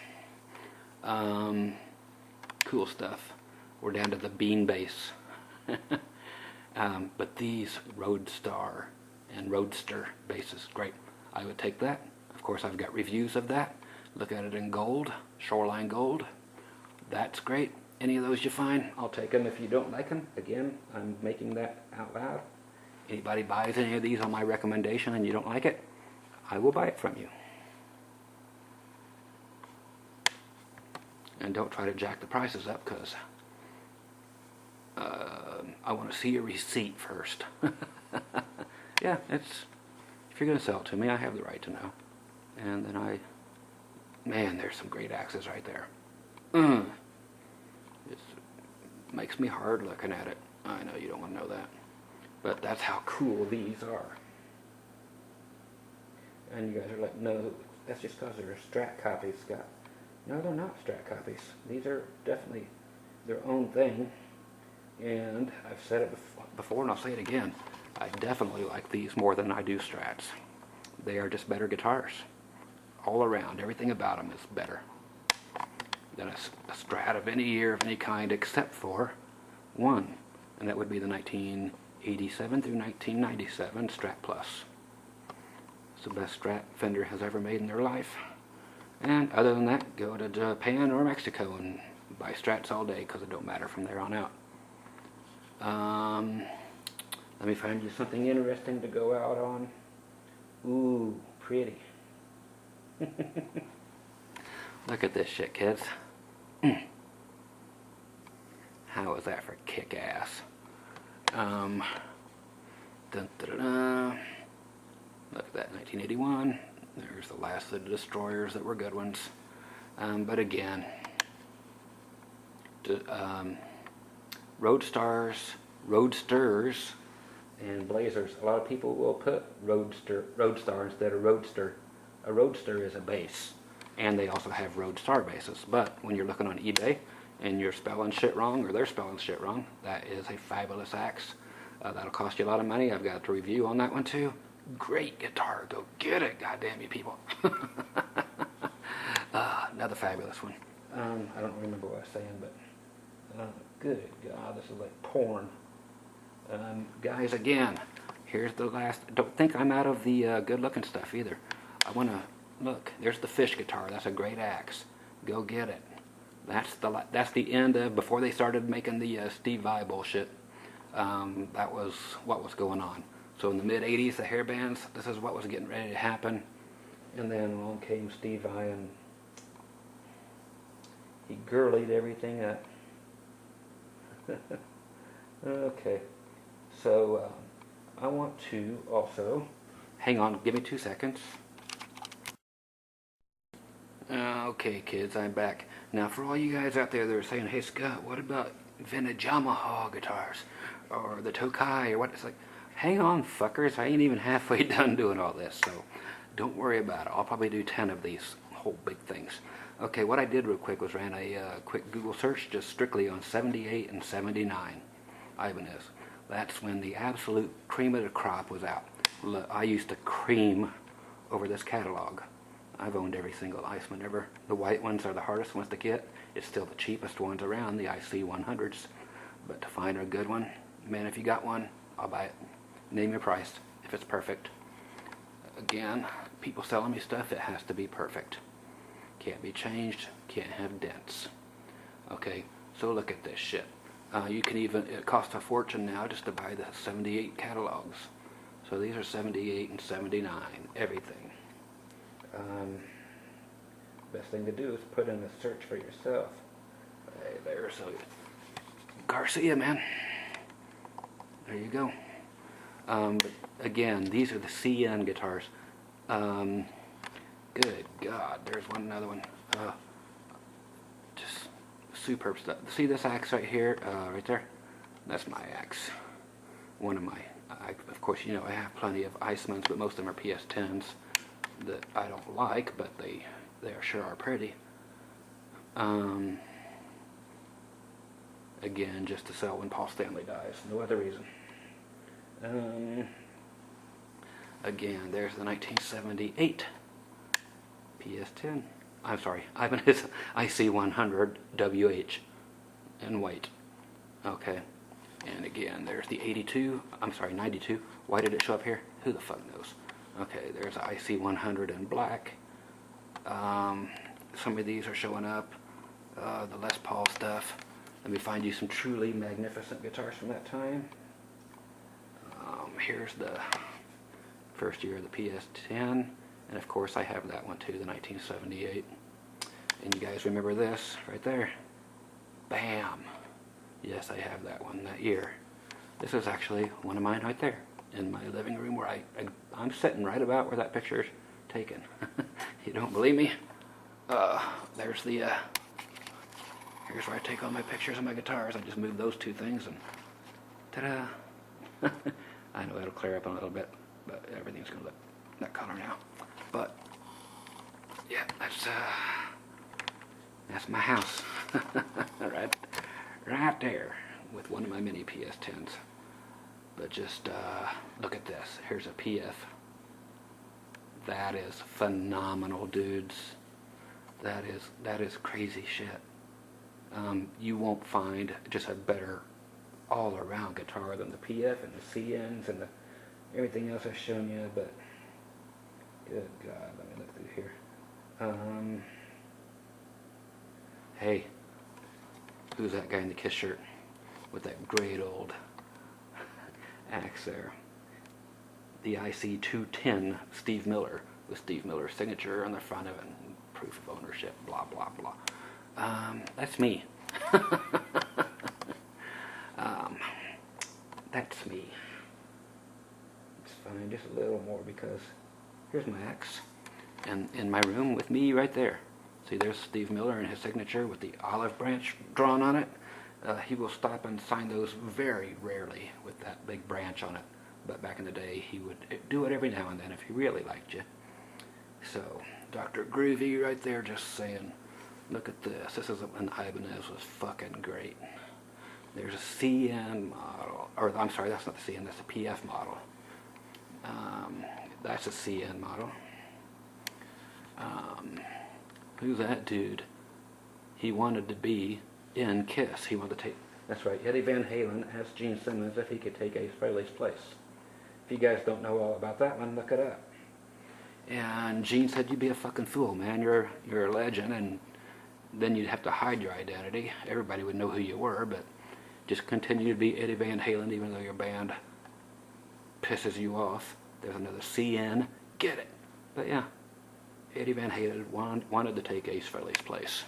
Speaker 1: Cool stuff. We're down to the bean bass. But these Roadstar and Roadster basses, great. I would take that. Of course, I've got reviews of that. Look at it in gold, shoreline gold. That's great. Any of those you find, I'll take them. If you don't like them, again, I'm making that out loud. Anybody buys any of these on my recommendation and you don't like it, I will buy it from you. And don't try to jack the prices up, because I want to see your receipt first. Yeah, if you're going to sell it to me, I have the right to know. And then man, there's some great axes right there. It makes me hard looking at it. I know you don't want to know that. But that's how cool these are. And you guys are like, no, that's just because they're Strat copies, Scott. No, they're not Strat copies. These are definitely their own thing. And I've said it before and I'll say it again. I definitely like these more than I do Strats. They are just better guitars. All around. Everything about them is better than a Strat of any year, of any kind, except for one. And that would be the 1987 through 1997 Strat Plus. It's the best Strat Fender has ever made in their life. And other than that, go to Japan or Mexico and buy Strats all day, because it don't matter from there on out. Let me find you something interesting to go out on. Ooh, pretty. Look at this shit, kids. How is that for kick-ass? Dun, dun, dun, dun. Look at that, 1981. There's the last of the Destroyers that were good ones. But again, Roadstars, Roadsters, and Blazers. A lot of people will put Roadstar instead of Roadster. A Roadster is a bass, and they also have Roadstar basses. But when you're looking on eBay and you're spelling shit wrong, or they're spelling shit wrong, that is a fabulous axe. That'll cost you a lot of money. I've got a review on that one too. Great guitar. Go get it, goddamn you people. Another fabulous one. I don't remember what I was saying, but good God, this is like porn. Guys, again, here's the last. Don't think I'm out of the good-looking stuff either. I want to look. There's the Fish guitar. That's a great axe. Go get it. That's the end of before they started making the Steve Vai bullshit. That was what was going on. So in the mid '80s, the hair bands. This is what was getting ready to happen. And then along came Steve Vai, and he girlied everything up. Okay. So I want to also, hang on, give me 2 seconds. Okay, kids, I'm back. Now, for all you guys out there that are saying, hey, Scott, what about vintage Yamaha guitars? Or the Tokai, or what? It's like, hang on, fuckers. I ain't even halfway done doing all this, so don't worry about it. I'll probably do 10 of these whole big things. Okay, what I did real quick was ran a quick Google search just strictly on 78 and 79 Ibanez. That's when the absolute cream of the crop was out. I used to cream over this catalog. I've owned every single Iceman ever. The white ones are the hardest ones to get. It's still the cheapest ones around, the IC 100s. But to find a good one, man, if you got one, I'll buy it. Name your price if it's perfect. Again, people selling me stuff, it has to be perfect. Can't be changed, can't have dents. Okay, so look at this shit. You can even, it costs a fortune now just to buy the 78 catalogs. So these are 78 and 79, everything. Best thing to do is put in a search for yourself. Hey, there, so Garcia, man. There you go. But again, these are the CN guitars. Good God, there's another one. Just superb stuff. See this axe right here, right there? That's my axe. One of my, of course, you know, I have plenty of Icemans, but most of them are PS10s that I don't like, but they sure are pretty. Again, just to sell when Paul Stanley dies, no other reason. Again, there's the 1978 PS10. I'm sorry, Ibanez IC100 WH in white. Okay, and again, there's the 82. I'm sorry, 92. Why did it show up here? Who the fuck knows? Okay, there's the IC100 in black. Some of these are showing up. The Les Paul stuff. Let me find you some truly magnificent guitars from that time. Here's the first year of the PS10, and of course I have that one too, the 1978. And you guys remember this right there? Bam! Yes, I have that one that year. This is actually one of mine right there in my living room where I'm sitting right about where that picture's taken. You don't believe me? There's the here's where I take all my pictures of my guitars. I just move those two things and ta-da! I know it'll clear up a little bit, but everything's gonna look that color now. But yeah, that's my house. right there with one of my mini PS10s. But just look at this. Here's a PF. That is phenomenal, dudes. That is crazy shit. You won't find just a better all-around guitar than the PF and the CNs and everything else I've shown you, but good God, let me look through here. Hey, who's that guy in the Kiss shirt with that great old axe there? The IC210 Steve Miller, with Steve Miller's signature on the front of it, and proof of ownership, blah, blah, blah. That's me. That's me. It's fine, just a little more, because here's my axe, and in my room with me right there. See, there's Steve Miller and his signature with the olive branch drawn on it. He will stop and sign those very rarely with that big branch on it. But back in the day, he would do it every now and then if he really liked you. So, Dr. Groovy right there just saying, look at this. This is when Ibanez was fucking great. There's a CN model, or I'm sorry, that's not the CN, that's a PF model. That's a CN model. Who's that dude? He wanted to be in Kiss. He wanted to take, that's right, Eddie Van Halen asked Gene Simmons if he could take Ace Frehley's place. If you guys don't know all about that one, look it up. And Gene said, you'd be a fucking fool, man. You're a legend, and then you'd have to hide your identity. Everybody would know who you were, but just continue to be Eddie Van Halen even though your band pisses you off. There's another CN. Get it. But yeah, Eddie Van Halen wanted to take Ace Frehley's place.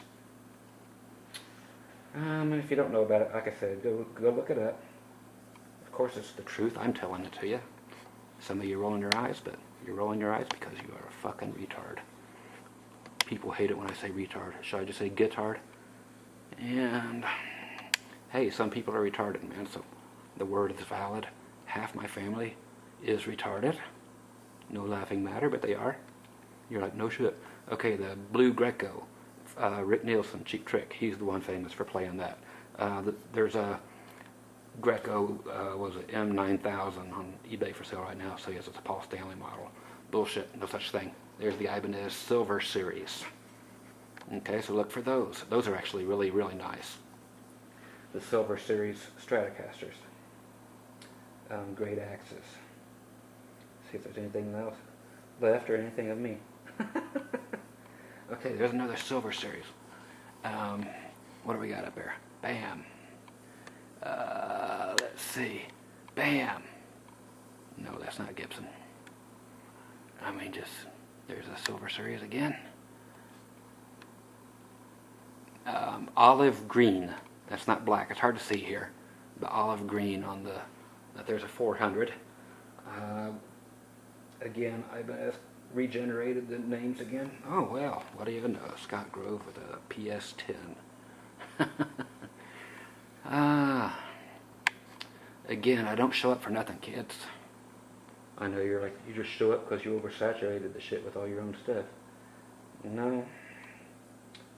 Speaker 1: If you don't know about it, like I said, go look it up. Of course, it's the truth. I'm telling it to you. Some of you rolling your eyes, but you're rolling your eyes because you are a fucking retard. people hate it when I say retard. Should I just say guitard? And hey, some people are retarded, man, so the word is valid. Half my family is retarded. No laughing matter, but they are. You're like, no shit. Okay, the Blue Greco, Rick Nielsen, Cheap Trick, he's the one famous for playing that. There's a Greco, was it M9000 on eBay for sale right now, so yes, it's a Paul Stanley model. Bullshit, no such thing. There's the Ibanez Silver Series. Okay, so look for those. Those are actually really, really nice. The Silver Series Stratocasters. Great axes. See if there's anything else left or anything of me. Okay, there's another Silver Series. What do we got up there? Bam. Let's see. Bam. No, that's not Gibson. I mean, just, there's a Silver Series again. Olive green. That's not black. It's hard to see here. The olive green on the, there's a 400. Again, I've regenerated the names again. Oh, well, what do you know? Scott Grove with a PS10. Again, I don't show up for nothing, kids. I know you're like, you just show up because you oversaturated the shit with all your own stuff. No.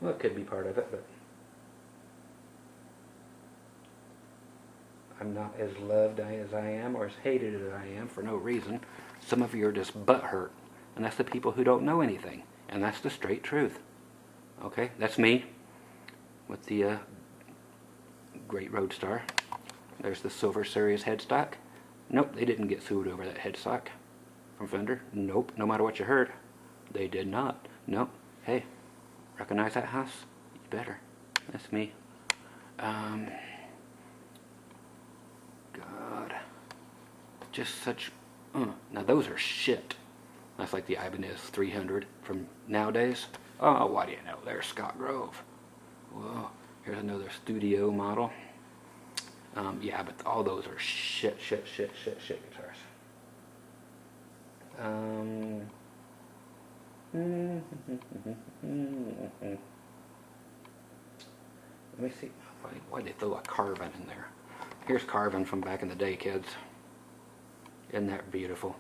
Speaker 1: Well, it could be part of it, but I'm not as loved as I am or as hated as I am for no reason. Some of you are just butthurt, and that's the people who don't know anything, and that's the straight truth. Okay, that's me with the great Roadstar. There's the Silver Series headstock. Nope, they didn't get sued over that headstock from Fender. Nope, no matter what you heard, they did not. Nope. Hey, recognize that house? You better. That's me. God, just such. Now those are shit. That's like the Ibanez 300 from nowadays. Oh, why do you know? There's Scott Grove. Whoa, here's another studio model. Yeah, but all those are shit guitars. Let me see. Why'd they throw a Carvin in there? Here's Carvin from back in the day, kids. Isn't that beautiful?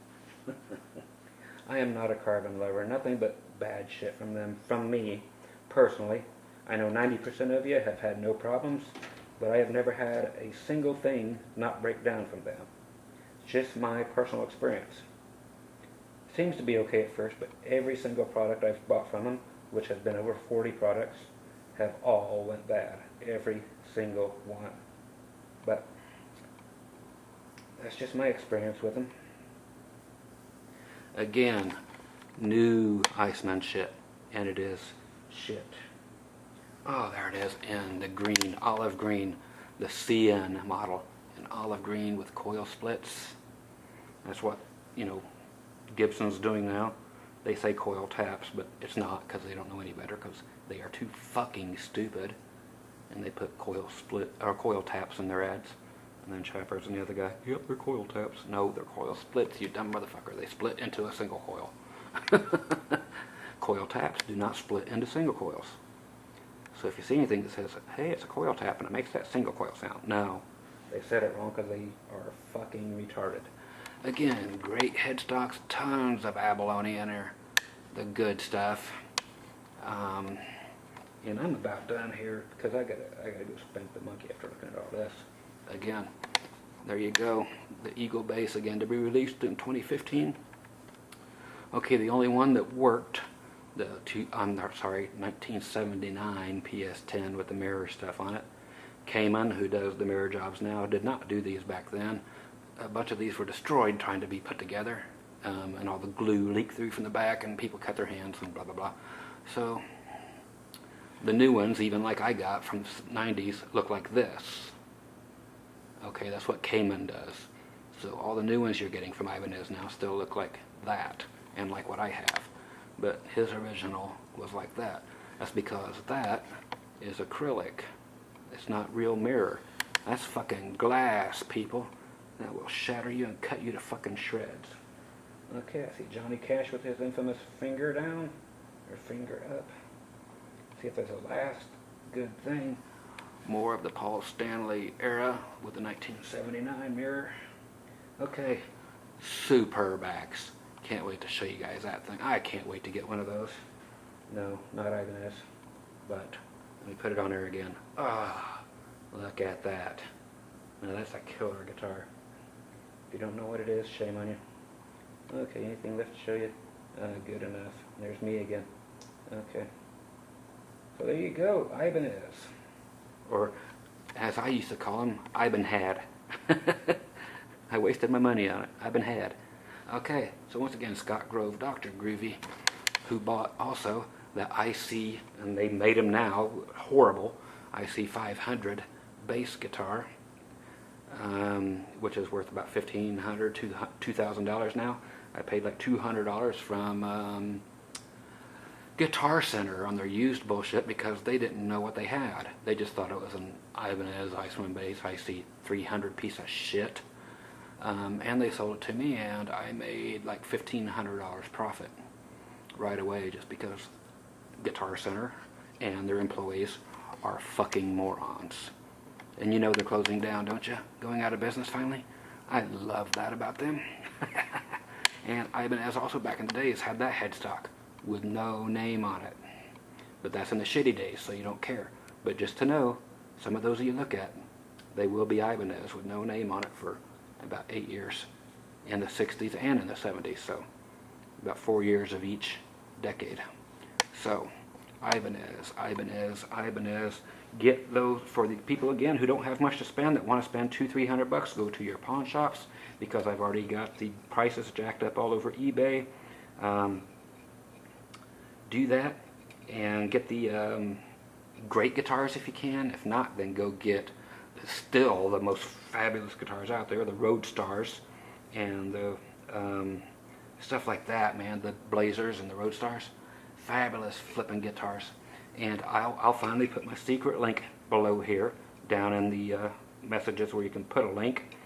Speaker 1: I am not a Carvin lover. Nothing but bad shit from them. From me, personally. I know 90% of you have had no problems, but I have never had a single thing not break down from them. It's just my personal experience. Seems to be okay at first, but every single product I've bought from them, which has been over 40 products, have all went bad. Every single one. But that's just my experience with them. Again, new Iceman shit, and it is shit. Oh, there it is, in the green, olive green, the CN model, in olive green with coil splits. That's what, you know, Gibson's doing now. They say coil taps, but it's not, because they don't know any better, because they are too fucking stupid, and they put coil taps in their ads. And then Chappers and the other guy, yep, they're coil taps. No, they're coil splits, you dumb motherfucker. They split into a single coil. Coil taps do not split into single coils. So if you see anything that says, hey, it's a coil tap and it makes that single coil sound, no. They said it wrong because they are fucking retarded. Again, great headstocks, tons of abalone in there. The good stuff. And I'm about done here because I gotta go spank the monkey after looking at all this. Again, there you go. The Eagle bass again to be released in 2015. Okay, the only one that worked, the 1979 PS10 with the mirror stuff on it. Kamen, who does the mirror jobs now, did not do these back then. A bunch of these were destroyed trying to be put together, and all the glue leaked through from the back, and people cut their hands and blah blah blah. So the new ones, even like I got from the 90s, look like this. Okay, that's what Kamen does. So all the new ones you're getting from Ibanez now still look like that, and like what I have. But his original was like that. That's because that is acrylic. It's not real mirror. That's fucking glass, people. That will shatter you and cut you to fucking shreds. Okay, I see Johnny Cash with his infamous finger down. Our finger up. See if there's a last good thing. More of the Paul Stanley era with the 1979 mirror. Okay, superb axe. Can't wait to show you guys that thing. I can't wait to get one of those. No, not Ibanez, but let me put it on there again. Ah, look at that. Now that's a killer guitar. If you don't know what it is, shame on you. Okay, anything left to show you? Good enough. There's me again. Okay. So there you go, Ibanez. Or, as I used to call him, Ibanez. I wasted my money on it. Ibanez. Okay, so once again, Scott Grove, Dr. Groovy, who bought also the IC, and they made them now, horrible, IC 500 bass guitar, which is worth about $1,500 to $2,000 now. I paid like $200 from Guitar Center on their used bullshit because they didn't know what they had. They just thought it was an Ibanez Icewind bass IC 300 piece of shit. And they sold it to me, and I made like $1,500 profit right away just because Guitar Center and their employees are fucking morons. And you know they're closing down, don't you? Going out of business finally? I love that about them. And Ibanez also back in the days had that headstock with no name on it. But that's in the shitty days, so you don't care. But just to know, some of those you look at, they will be Ibanez with no name on it for about 8 years in the 60s and in the 70s, so about 4 years of each decade. So Ibanez, Ibanez, Ibanez. Get those for the people again who don't have much to spend, that want to spend $200-300. Go to your pawn shops, because I've already got the prices jacked up all over eBay. Do that and get the great guitars if you can. If not, then go get still the most fabulous guitars out there, the Roadstars and the stuff like that, man, the Blazers and the Roadstars. Fabulous flipping guitars. And I'll finally put my secret link below here, down in the messages where you can put a link.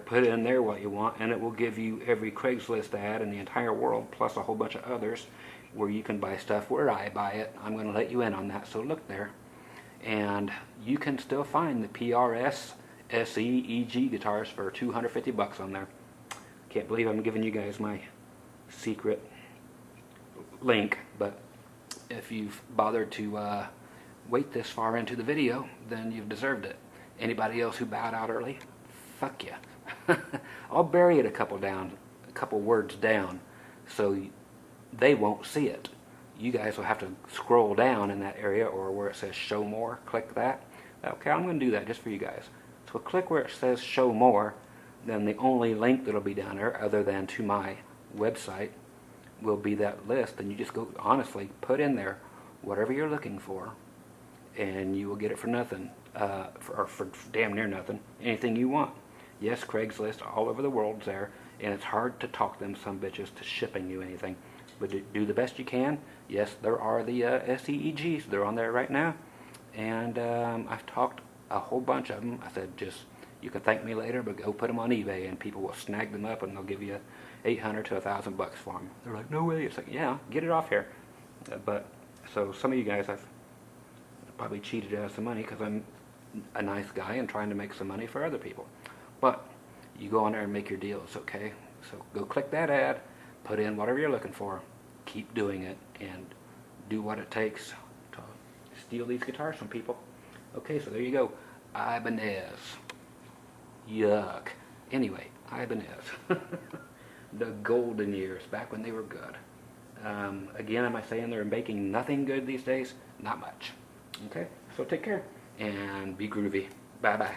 Speaker 1: Put in there what you want, and it will give you every Craigslist ad in the entire world, plus a whole bunch of others where you can buy stuff where I buy it. I'm going to let you in on that, so look there. And you can still find the PRS SE guitars for $250 on there. Can't believe I'm giving you guys my secret link, but if you've bothered to wait this far into the video, then you've deserved it. Anybody else who bowed out early, fuck you. I'll bury it a couple words down, so they won't see it. You guys will have to scroll down in that area, or where it says show more, click that. Okay, I'm going to do that just for you guys. So click where it says show more, then the only link that'll be down there, other than to my website, will be that list. And you just go, honestly, put in there whatever you're looking for, and you will get it for nothing, for damn near nothing, anything you want. Yes, Craigslist all over the world's there, and it's hard to talk them some bitches to shipping you anything, but do the best you can. Yes, there are the SEEGs, they're on there right now, and I've talked a whole bunch of them. I said, just, you can thank me later, but go put them on eBay, and people will snag them up, and they'll give you $800 to $1,000 for them. They're like, no way. It's like, yeah, get it off here. But so some of you guys, I've probably cheated out of some money because I'm a nice guy and trying to make some money for other people. But you go on there and make your deals, okay? So go click that ad, put in whatever you're looking for, keep doing it, and do what it takes to steal these guitars from people. Okay, so there you go. Ibanez. Yuck. Anyway, Ibanez. The golden years, back when they were good. Again, am I saying they're making nothing good these days? Not much. Okay, so take care and be groovy. Bye-bye.